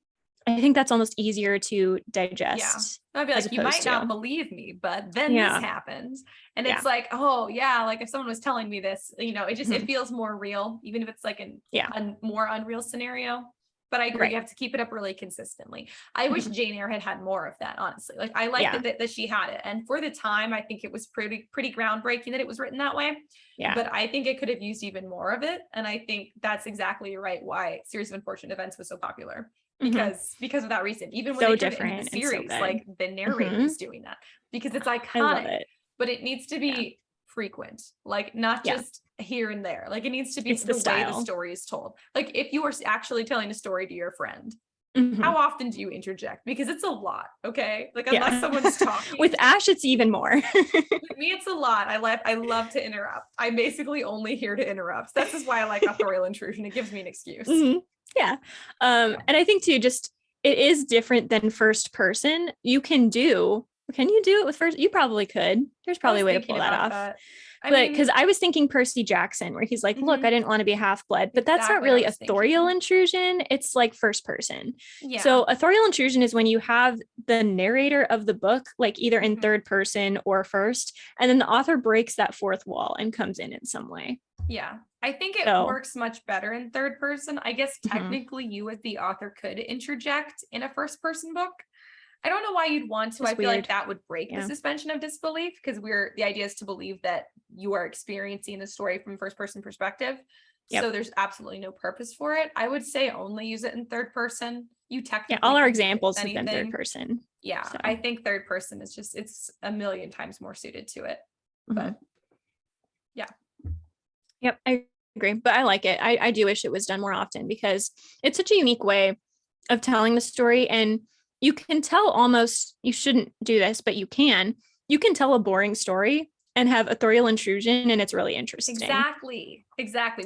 I think that's almost easier to digest. I'd be like, you might not believe me, but then this happens. And it's like, oh yeah, like if someone was telling me this, it just, it feels more real, even if it's like a more unreal scenario. But I agree, you have to keep it up really consistently. I wish Jane Eyre had more of that, honestly. Like I like that she had it. And for the time, I think it was pretty groundbreaking that it was written that way. Yeah. But I think it could have used even more of it. And I think that's exactly right why Series of Unfortunate Events was so popular. Because of that reason, even when they did it in the series, like the narrator was doing that, because it's iconic, but it needs to be frequent, like not just here and there. Like it needs to be the way the story is told. Like if you are actually telling a story to your friend, how often do you interject? Because it's a lot. Okay. Like unless someone's talking. With Ash, it's even more. With me, it's a lot. I love to interrupt. I'm basically only here to interrupt. That's just why I like authorial intrusion. It gives me an excuse. Yeah. And I think too, just it is different than first person. Can you do it with first? You probably could. There's probably a way to pull that off. But because I was thinking Percy Jackson, where he's like, look, I didn't want to be a half-blood, but that's not really authorial intrusion. It's like first person. Yeah. So authorial intrusion is when you have the narrator of the book, like either in third person or first, and then the author breaks that fourth wall and comes in some way. Yeah. I think it works much better in third person. I guess technically you as the author could interject in a first person book. I don't know why you'd want to. I feel like that would break the suspension of disbelief, because the idea is to believe that you are experiencing the story from first person perspective. So there's absolutely no purpose for it. I would say only use it in third person. You technically all our examples have been third person. Yeah. So. I think third person is it's a million times more suited to it. But Yep, I agree. But I like it. I do wish it was done more often, because it's such a unique way of telling the story. And you can tell you shouldn't do this, but you can tell a boring story and have authorial intrusion, and it's really interesting. Exactly.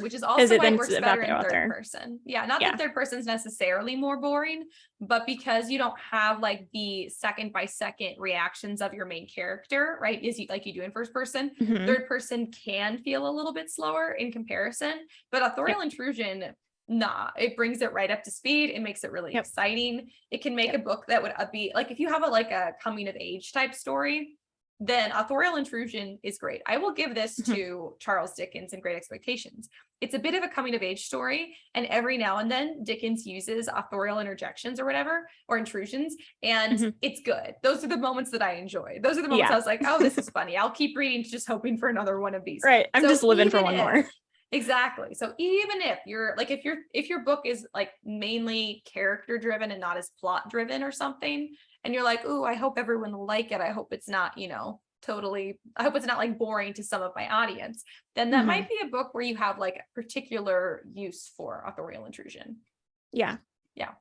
Which is also why it works better in third person. Yeah. Not that third person is necessarily more boring, but because you don't have like the second by second reactions of your main character, right? Like you do in first person. Third person can feel a little bit slower in comparison, but authorial intrusion, it brings it right up to speed. It makes it really exciting. It can make a book that would be like, if you have a coming of age type story, then Authorial Intrusion is great. I will give this to Charles Dickens and Great Expectations. It's a bit of a coming of age story, and every now and then Dickens uses authorial interjections or whatever, or intrusions, and it's good. Those are the moments that I enjoy. Those are the moments I was like, oh, this is funny. I'll keep reading, just hoping for another one of these. Right. I'm just living for one more. Exactly. So even if you're like, if your book is like mainly character driven and not as plot driven or something, and you're like, ooh, I hope everyone will like it. I hope it's not, I hope it's not like boring to some of my audience. Then that might be a book where you have like a particular use for authorial intrusion. Yeah. Yeah.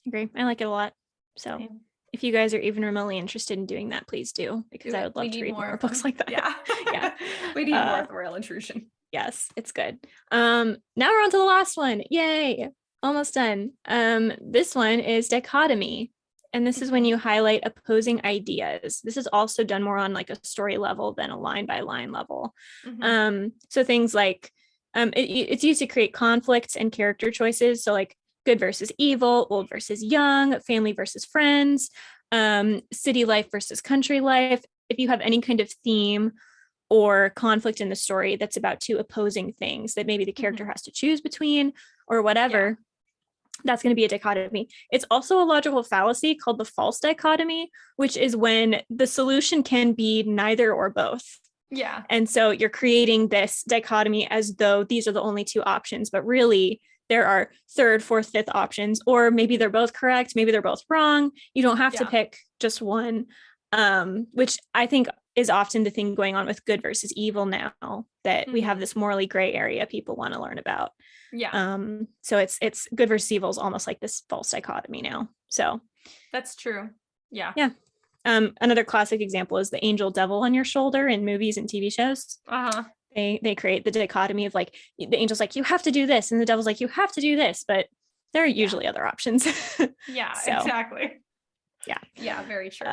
Agree. I like it a lot. So if you guys are even remotely interested in doing that, please do, because I would love to read more books like that. Yeah. Yeah. We need more authorial intrusion. Yes, it's good. Now we're on to the last one. Yay. Almost done. This one is Dichotomy. And this is when you highlight opposing ideas. This is also done more on like a story level than a line by line level. So things like it's used to create conflicts and character choices. So like good versus evil, old versus young, family versus friends, city life versus country life. If you have any kind of theme or conflict in the story that's about two opposing things that maybe the character has to choose between or whatever, that's going to be a dichotomy. It's also a logical fallacy called the false dichotomy, which is when the solution can be neither or both. Yeah. And so you're creating this dichotomy as though these are the only two options, but really there are third, fourth, fifth options, or maybe they're both correct, maybe they're both wrong. You don't have to pick just one, which I think is often the thing going on with good versus evil now, that we have this morally gray area people want to learn about. Yeah. So it's good versus evil is almost like this false dichotomy now. So that's true. Yeah. Yeah. Another classic example is the angel devil on your shoulder in movies and TV shows. They create the dichotomy of like the angel's like, you have to do this, and the devil's like, you have to do this, but there are usually other options. Yeah, so, exactly. Yeah. Yeah, very true.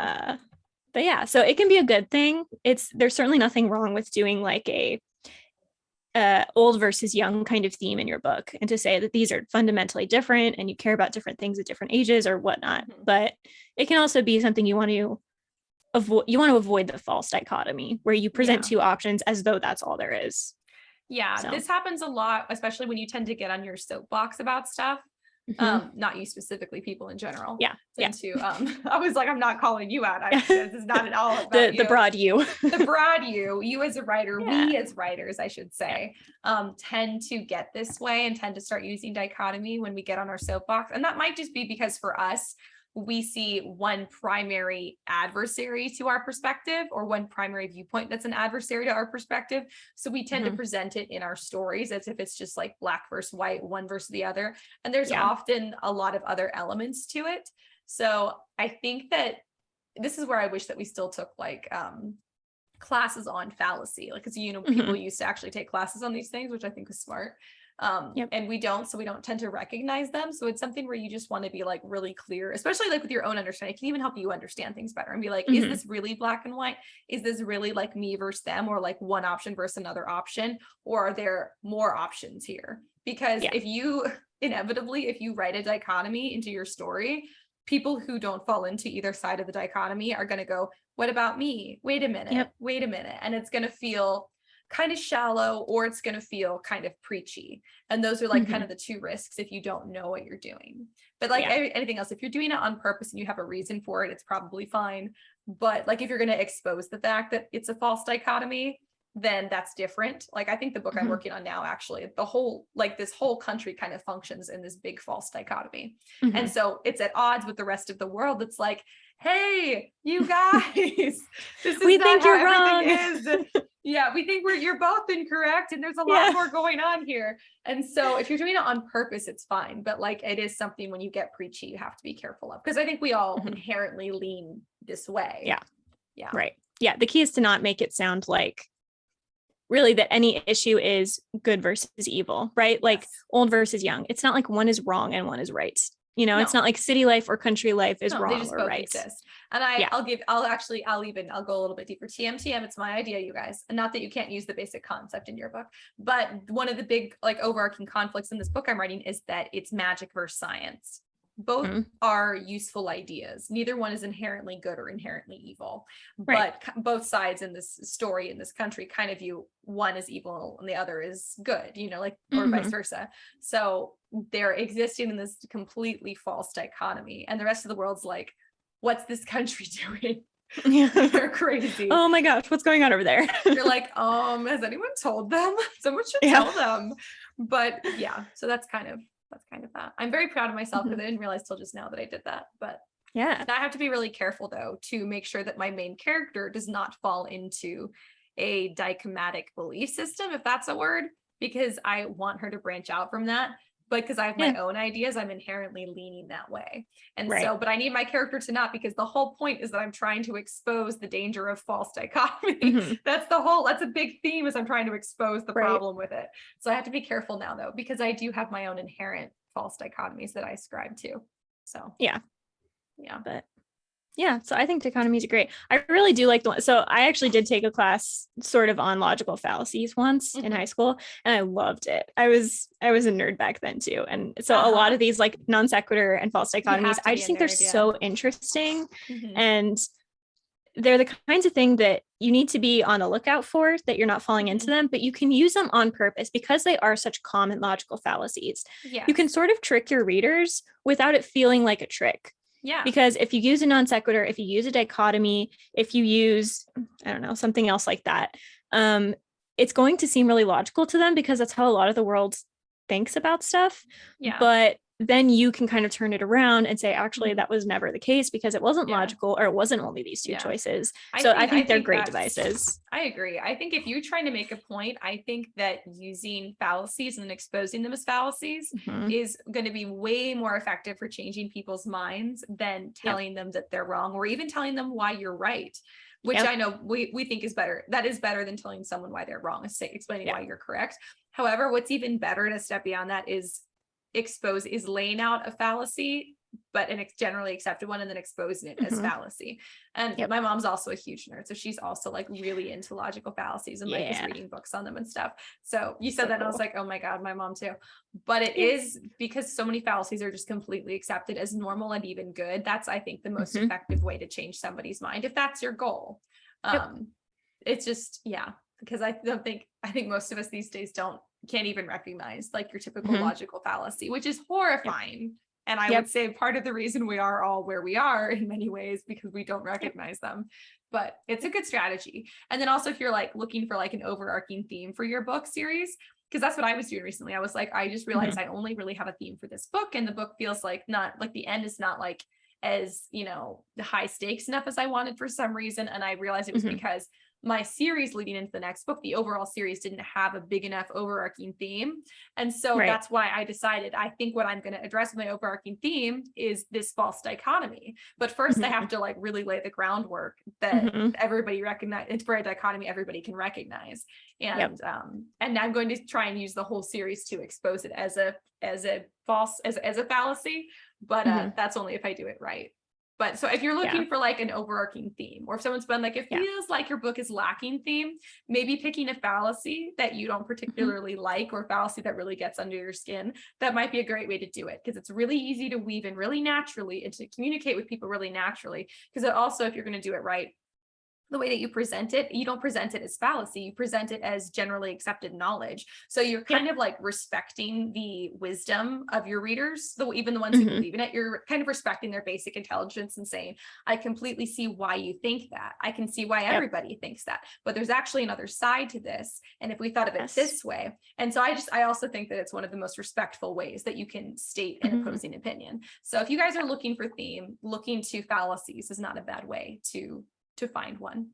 But yeah, so it can be a good thing. There's certainly nothing wrong with doing like a old versus young kind of theme in your book, and to say that these are fundamentally different and you care about different things at different ages or whatnot. But it can also be something you want to avoid. You want to avoid the false dichotomy where you present two options as though that's all there is. Yeah, so. This happens a lot, especially when you tend to get on your soapbox about stuff. Not you specifically, people in general. Yeah. I was like, I'm not calling you out. This is not at all about the broad you. The broad you as a writer, we as writers, I should say, tend to get this way and tend to start using dichotomy when we get on our soapbox. And that might just be because for us, we see one primary adversary to our perspective, or one primary viewpoint that's an adversary to our perspective. So we tend to present it in our stories as if it's just like black versus white, one versus the other. And there's often a lot of other elements to it. So I think that this is where I wish that we still took like classes on fallacy, like, because people used to actually take classes on these things, which I think is smart. And we don't, so we don't tend to recognize them. So it's something where you just want to be like really clear, especially like with your own understanding. It can even help you understand things better and be like, is this really black and white? Is this really like me versus them, or like one option versus another option? Or are there more options here? Because if you write a dichotomy into your story, people who don't fall into either side of the dichotomy are going to go, what about me? Wait a minute. And it's going to feel kind of shallow, or it's going to feel kind of preachy. And those are like kind of the two risks if you don't know what you're doing. But like anything else, if you're doing it on purpose and you have a reason for it, it's probably fine. But like if you're going to expose the fact that it's a false dichotomy, then that's different. Like I think the book I'm working on now, actually, this whole country kind of functions in this big false dichotomy. And so it's at odds with the rest of the world. It's like, hey, you guys, this is we not think how you're wrong. everything is. Yeah, we think you're both incorrect, and there's a lot more going on here. And so if you're doing it on purpose, it's fine. But like it is something when you get preachy, you have to be careful of, because I think we all inherently lean this way. Yeah. Right. Yeah. The key is to not make it sound like really that any issue is good versus evil, right? Like old versus young. It's not like one is wrong and one is right. It's not like city life or country life is wrong they just or both right. Exist. And I'll go a little bit deeper. TM, it's my idea, you guys. And not that you can't use the basic concept in your book, but one of the big like overarching conflicts in this book I'm writing is that it's magic versus science. both are useful ideas. Neither one is inherently good or inherently evil, but both sides in this story in this country kind of view one as evil and the other is good, you know, like, or vice versa. So they're existing in this completely false dichotomy, and the rest of the world's like, what's this country doing? They're crazy. Oh my gosh, what's going on over there? You're like, has anyone told them? Someone should tell them. But yeah, so that's kind of that. I'm very proud of myself because I didn't realize till just now that I did that. But yeah, I have to be really careful though to make sure that my main character does not fall into a dichotomic belief system, if that's a word, because I want her to branch out from that. But because I have my own ideas, I'm inherently leaning that way. And so, but I need my character to not, because the whole point is that I'm trying to expose the danger of false dichotomy. That's a big theme, is I'm trying to expose the problem with it. So I have to be careful now though, because I do have my own inherent false dichotomies that I ascribe to. So but yeah, so I think dichotomies are great. I really do like so I actually did take a class sort of on logical fallacies once in high school, and I loved it. I was a nerd back then too. And so a lot of these like non-sequitur and false dichotomies, I just think they're so interesting. And they're the kinds of thing that you need to be on the lookout for, that you're not falling into them, but you can use them on purpose because they are such common logical fallacies. You can sort of trick your readers without it feeling like a trick. Because if you use a non sequitur, if you use a dichotomy, if you use, I don't know, something else like that, it's going to seem really logical to them because that's how a lot of the world thinks about stuff. But then you can kind of turn it around and say, actually, that was never the case because it wasn't logical, or it wasn't only these two choices. I think they're great devices. I agree. I think if you're trying to make a point, I think that using fallacies and exposing them as fallacies is going to be way more effective for changing people's minds than telling them that they're wrong, or even telling them why you're right, which I know we think is better. That is better than telling someone why they're wrong, explaining why you're correct. However, what's even better to step beyond that is laying out a fallacy, but an generally accepted one, and then exposing it as fallacy. And my mom's also a huge nerd, so she's also like really into logical fallacies and like is reading books on them and stuff. So you said that and I was like, oh my god, my mom too. But it is because so many fallacies are just completely accepted as normal and even good. That's, I think, the most effective way to change somebody's mind, if that's your goal. It's just because I think most of us these days can't even recognize like your typical logical fallacy, which is horrifying. And I would say part of the reason we are all where we are in many ways because we don't recognize them. But it's a good strategy. And then also if you're like looking for like an overarching theme for your book series, because that's what I was doing recently. I was like, I just realized I only really have a theme for this book, and the book feels like not like the end is not like as, you know, the high stakes enough as I wanted for some reason. And I realized it was because my series leading into the next book, the overall series didn't have a big enough overarching theme. And so that's why I decided, I think what I'm going to address with my overarching theme is this false dichotomy. But first I have to like really lay the groundwork that everybody recognize. It's for a dichotomy everybody can recognize. And I'm going to try and use the whole series to expose it as a fallacy. But that's only if I do it right. But so if you're looking for like an overarching theme, or if someone's been like, it feels like your book is lacking theme, maybe picking a fallacy that you don't particularly like, or a fallacy that really gets under your skin, that might be a great way to do it, because it's really easy to weave in really naturally and to communicate with people really naturally. Because it also, if you're going to do it right, the way that you present it, you don't present it as fallacy, you present it as generally accepted knowledge. So you're kind of like respecting the wisdom of your readers, though even the ones who believe in it, you're kind of respecting their basic intelligence and saying, I completely see why you think that. I can see why everybody thinks that, but there's actually another side to this. And if we thought of it this way. And so I also think that it's one of the most respectful ways that you can state an opposing opinion. So if you guys are looking for theme, looking to fallacies is not a bad way to find one.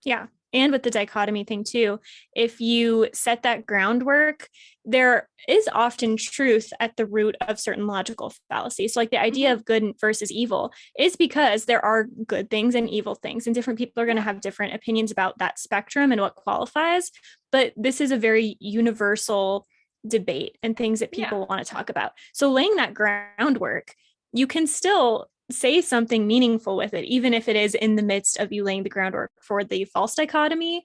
Yeah. And with the dichotomy thing too, if you set that groundwork, there is often truth at the root of certain logical fallacies. So like the idea of good versus evil is because there are good things and evil things, and different people are going to have different opinions about that spectrum and what qualifies. But this is a very universal debate and things that people want to talk about. So laying that groundwork, you can still say something meaningful with it, even if it is in the midst of you laying the groundwork for the false dichotomy,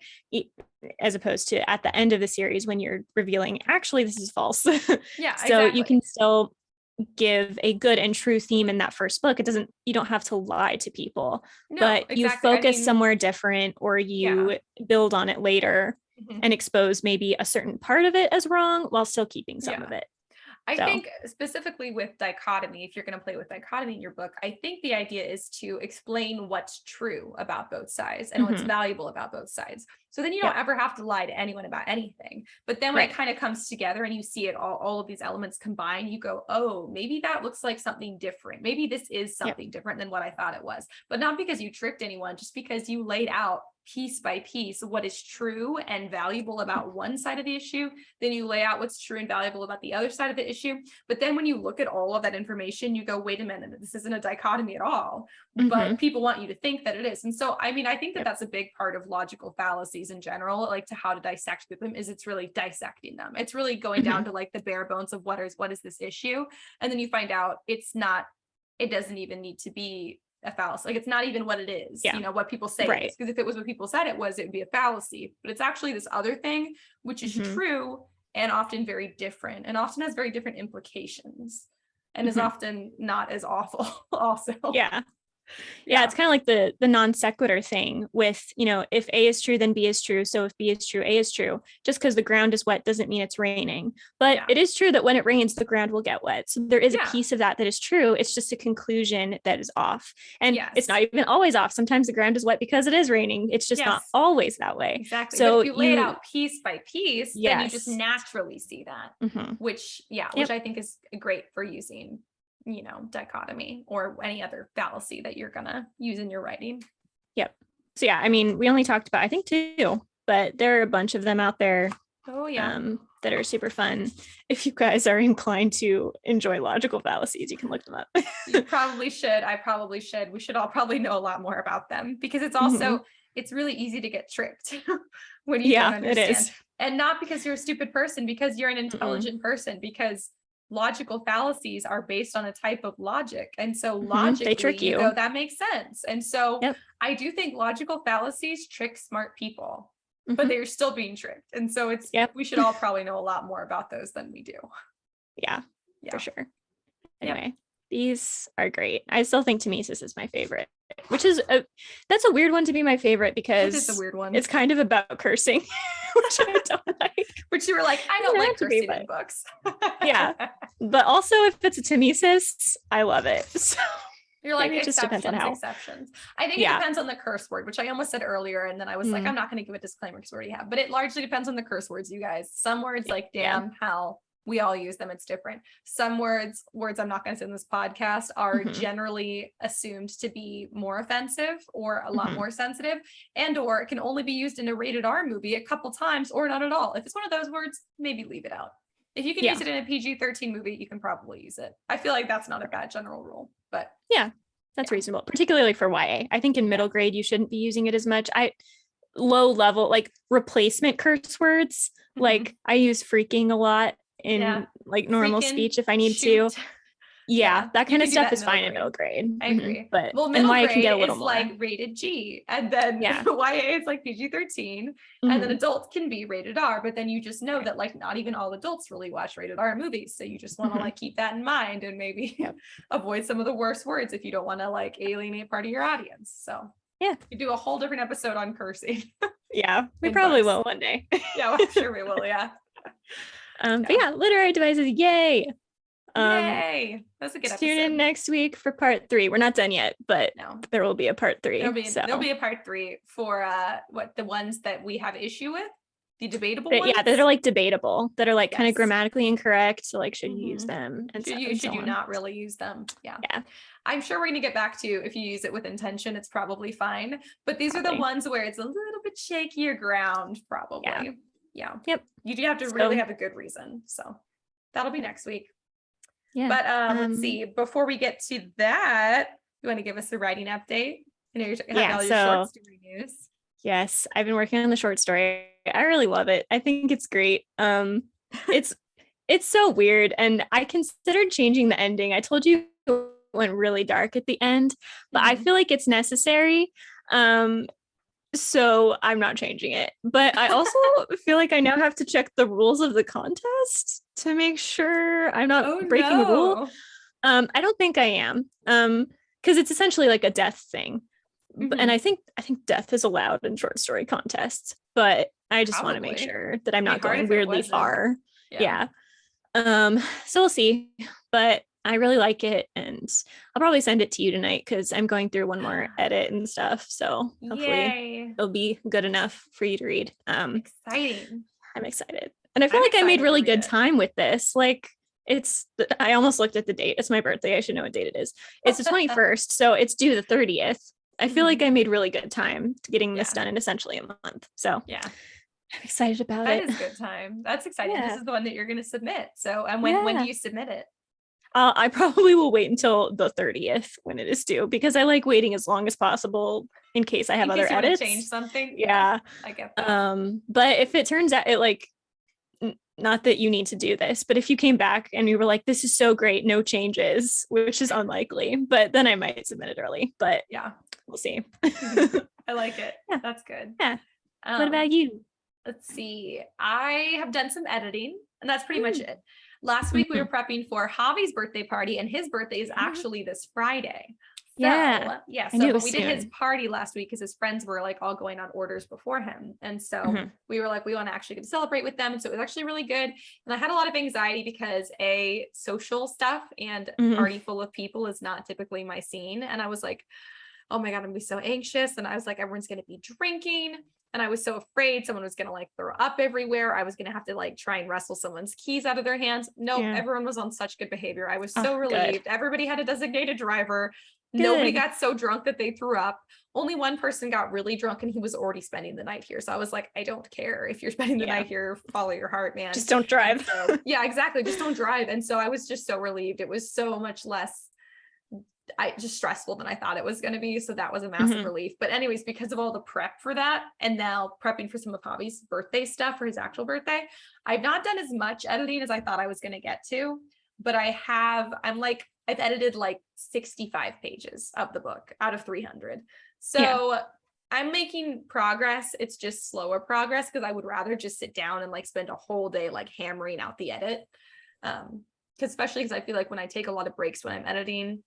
as opposed to at the end of the series when you're revealing, actually, this is false. So you can still give a good and true theme in that first book. You don't have to lie to people, No, but exactly. you focus somewhere different, or you build on it later and expose maybe a certain part of it as wrong while still keeping some of it. I think specifically with dichotomy, if you're going to play with dichotomy in your book, I think the idea is to explain what's true about both sides and what's valuable about both sides. So then you don't ever have to lie to anyone about anything. But then when it kind of comes together and you see it all of these elements combined, you go, oh, maybe that looks like something different. Maybe this is something different than what I thought it was. But not because you tricked anyone, just because you laid out piece by piece what is true and valuable about one side of the issue, then you lay out what's true and valuable about the other side of the issue. But then when you look at all of that information, you go, wait a minute, this isn't a dichotomy at all, but people want you to think that it is. And so, I mean, I think that that's a big part of logical fallacies in general, like to how to dissect them, is it's really dissecting them. It's really going down to like the bare bones of what is this issue. And then you find out it doesn't even need to be a fallacy. Like it's not even what it is, you know, what people say. Because if it was what people said it was, it would be a fallacy. But it's actually this other thing, which is true and often very different and often has very different implications and is often not as awful also. Yeah, it's kind of like the non sequitur thing with, you know, if A is true, then B is true. So if B is true, A is true. Just because the ground is wet doesn't mean it's raining. But it is true that when it rains, the ground will get wet. So there is a piece of that is true. It's just a conclusion that is off. And it's not even always off. Sometimes the ground is wet because it is raining. It's just not always that way. Exactly. So but if you lay it out piece by piece, then you just naturally see that, which I think is great for using, you know, dichotomy or any other fallacy that you're gonna use in your writing. So I mean, we only talked about, I think 2, but there are a bunch of them out there that are super fun. If you guys are inclined to enjoy logical fallacies, you can look them up. You probably should. I probably should. We should all probably know a lot more about them, because it's also it's really easy to get tricked when you don't understand. It is. And not because you're a stupid person, because you're an intelligent person, because logical fallacies are based on a type of logic. And so logically, they trick you. That makes sense. And so I do think logical fallacies trick smart people, but they're still being tricked. And so it's, we should all probably know a lot more about those than we do. Yeah, for sure. Anyway, these are great. I still think Mimesis is my favorite, which is that's a weird one to be my favorite, because it's a weird one. It's kind of about cursing, which I don't like. But you were like, I don't like cursing in books. But also if it's a Mimesis, I love it. So you're like, it just depends on how. Exceptions. I think it depends on the curse word, which I almost said earlier, and then I was like, I'm not going to give a disclaimer because we already have. But it largely depends on the curse words, you guys. Some words like damn, hell, we all use them. It's different. Some words I'm not going to say in this podcast are generally assumed to be more offensive or a lot more sensitive, and or it can only be used in a rated R movie a couple times or not at all. If it's one of those words, maybe leave it out. If you can use it in a PG-13 movie, you can probably use it. I feel like that's not a bad general rule, but that's reasonable, particularly for YA. I think in middle grade, you shouldn't be using it as much. Low level, like replacement curse words, like I use freaking a lot in like normal speech if I need to. That kind of stuff is fine in middle grade. I agree. But middle grade can get a little is more. like rated G, and then YA is like PG-13, and then adults can be rated R, but then you just know that like not even all adults really watch rated R movies, so you just want to like keep that in mind and maybe avoid some of the worst words if you don't want to like alienate part of your audience. So you do a whole different episode on cursing. We probably will one day. I'm sure we will. But literary devices, yay. Yay! That's a good episode. Tune in next week for part 3. We're not done yet, but there will be a part 3. There'll be a part 3 for the ones that we have issue with, the debatable ones. That are like debatable, that are like kind of grammatically incorrect. So like, should you use them? And should you not really use them? Yeah. I'm sure we're going to get back to, if you use it with intention, it's probably fine. But these are the ones where it's a little bit shakier ground, probably. Yep. You do have to really have a good reason. So that'll be next week. But let's see, before we get to that, you want to give us a writing update? I know you're talking about all your short story news. Yes, I've been working on the short story. I really love it. I think it's great. It's so weird, and I considered changing the ending. I told you it went really dark at the end, but I feel like it's necessary. So I'm not changing it. But I also feel like I now have to check the rules of the contest. to make sure I'm not breaking a rule. I don't think I am. Because it's essentially like a death thing. And I think death is allowed in short story contests, but I just want to make sure that I'm not going weirdly far. Yeah. So we'll see. But I really like it, and I'll probably send it to you tonight because I'm going through one more edit and stuff. So hopefully it'll be good enough for you to read. Exciting. I'm excited. And I feel like I made really good time with this. Like I almost looked at the date. It's my birthday. I should know what date it is. It's the 21st. So it's due the 30th. I feel like I made really good time getting this done in essentially a month. So yeah, I'm excited about it. That is good time. That's exciting. This is the one that you're going to submit. So, and when do you submit it? I probably will wait until the 30th when it is due, because I like waiting as long as possible in case I have other edits. Change something. Yeah. I get that. But if it turns out not that you need to do this, but if you came back and you were like, this is so great, no changes, which is unlikely, but then I might submit it early. But yeah, we'll see. I like it. Yeah. That's good. Yeah. What about you? Let's see. I have done some editing, and that's pretty much it. Last week we were prepping for Javi's birthday party, and his birthday is actually this Friday. So, so we did his party last week because his friends were like all going on orders before him. And so we were like, we want to actually get to celebrate with them. And so it was actually really good. And I had a lot of anxiety because social stuff and party full of people is not typically my scene. And I was like, oh my God, I'm gonna be so anxious. And I was like, everyone's going to be drinking. And I was so afraid someone was going to like throw up everywhere. I was going to have to like try and wrestle someone's keys out of their hands. No, everyone was on such good behavior. I was so relieved. Good. Everybody had a designated driver. Good. Nobody got so drunk that they threw up. Only one person got really drunk, and he was already spending the night here. So I was like, I don't care if you're spending the night here, follow your heart, man. Just don't drive. So, yeah, exactly. Just don't drive. And so I was just so relieved. It was so much less just stressful than I thought it was going to be. So that was a massive relief. But anyways, because of all the prep for that, and now prepping for some of Javi's birthday stuff for his actual birthday, I've not done as much editing as I thought I was going to get to, but I've edited like 65 pages of the book out of 300. So I'm making progress. It's just slower progress because I would rather just sit down and like spend a whole day like hammering out the edit. Especially because I feel like when I take a lot of breaks when I'm editing,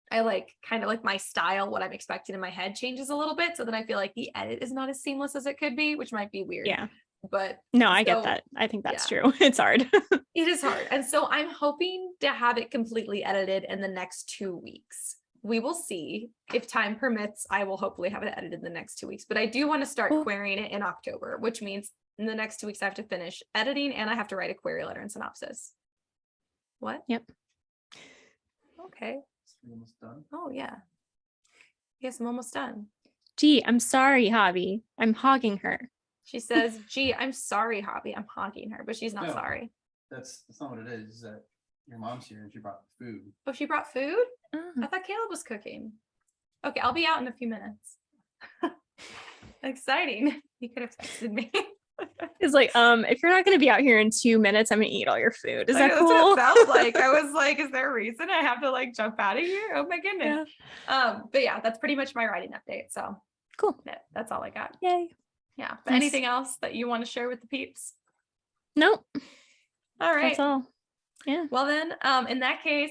I like kind of like my style, what I'm expecting in my head changes a little bit. So then I feel like the edit is not as seamless as it could be, which might be weird. Yeah. But no, I get that. I think that's true. It's hard. It is hard. And so I'm hoping to have it completely edited in the next 2 weeks. We will see. If time permits, I will hopefully have it edited in the next 2 weeks. But I do want to start querying it in October, which means in the next 2 weeks, I have to finish editing and I have to write a query letter and synopsis. What? Yep. Okay. Almost done. Oh yeah. Yes, I'm almost done. Gee, I'm sorry, Javi. I'm hogging her. She says, gee, I'm sorry, Javi. I'm hogging her, but she's not sorry. That's not what it is. That your mom's here and she brought food. Oh, she brought food? I thought Caleb was cooking. Okay, I'll be out in a few minutes. Exciting. He could have texted me. It's like, if you're not going to be out here in 2 minutes, I'm going to eat all your food. Is that cool? That's what it felt like. I was like, is there a reason I have to like jump out of here? Oh my goodness. Yeah. But yeah, that's pretty much my writing update. So cool. That's all I got. Yay. Yeah. But anything else that you want to share with the peeps? Nope. All right. That's all. Yeah. Well then, in that case,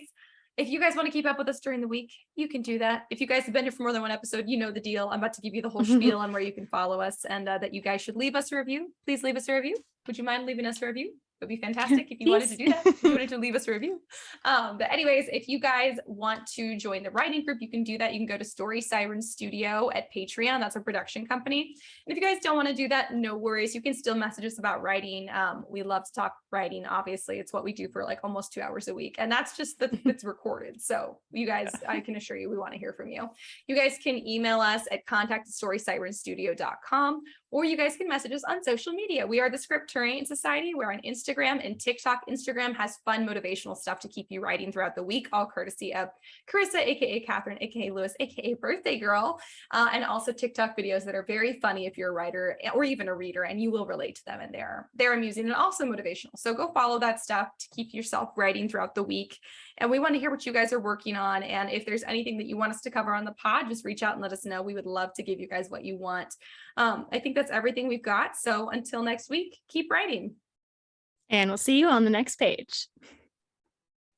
if you guys want to keep up with us during the week, you can do that. If you guys have been here for more than one episode, you know the deal. I'm about to give you the whole spiel on where you can follow us, and that you guys should leave us a review. Please leave us a review. Would you mind leaving us a review? It would be fantastic if you wanted to do that. If you wanted to leave us a review. But anyways, if you guys want to join the writing group, you can do that. You can go to Story Siren Studio at Patreon. That's our production company. And if you guys don't want to do that, no worries. You can still message us about writing. We love to talk writing. Obviously, it's what we do for like almost 2 hours a week. And that's just it's recorded. So you guys, I can assure you, we want to hear from you. You guys can email us at contact@storysirenstudio.com, or you guys can message us on social media. We are the Scripturient Society. We're on Instagram and TikTok. Instagram has fun motivational stuff to keep you writing throughout the week, all courtesy of Karissa, aka Catherine, aka Lewis, aka Birthday Girl, and also TikTok videos that are very funny if you're a writer or even a reader, and you will relate to them, and they're amusing and also motivational. So go follow that stuff to keep yourself writing throughout the week. And we want to hear what you guys are working on. And if there's anything that you want us to cover on the pod, just reach out and let us know. We would love to give you guys what you want. I think that's everything we've got. So until next week, keep writing. And we'll see you on the next page.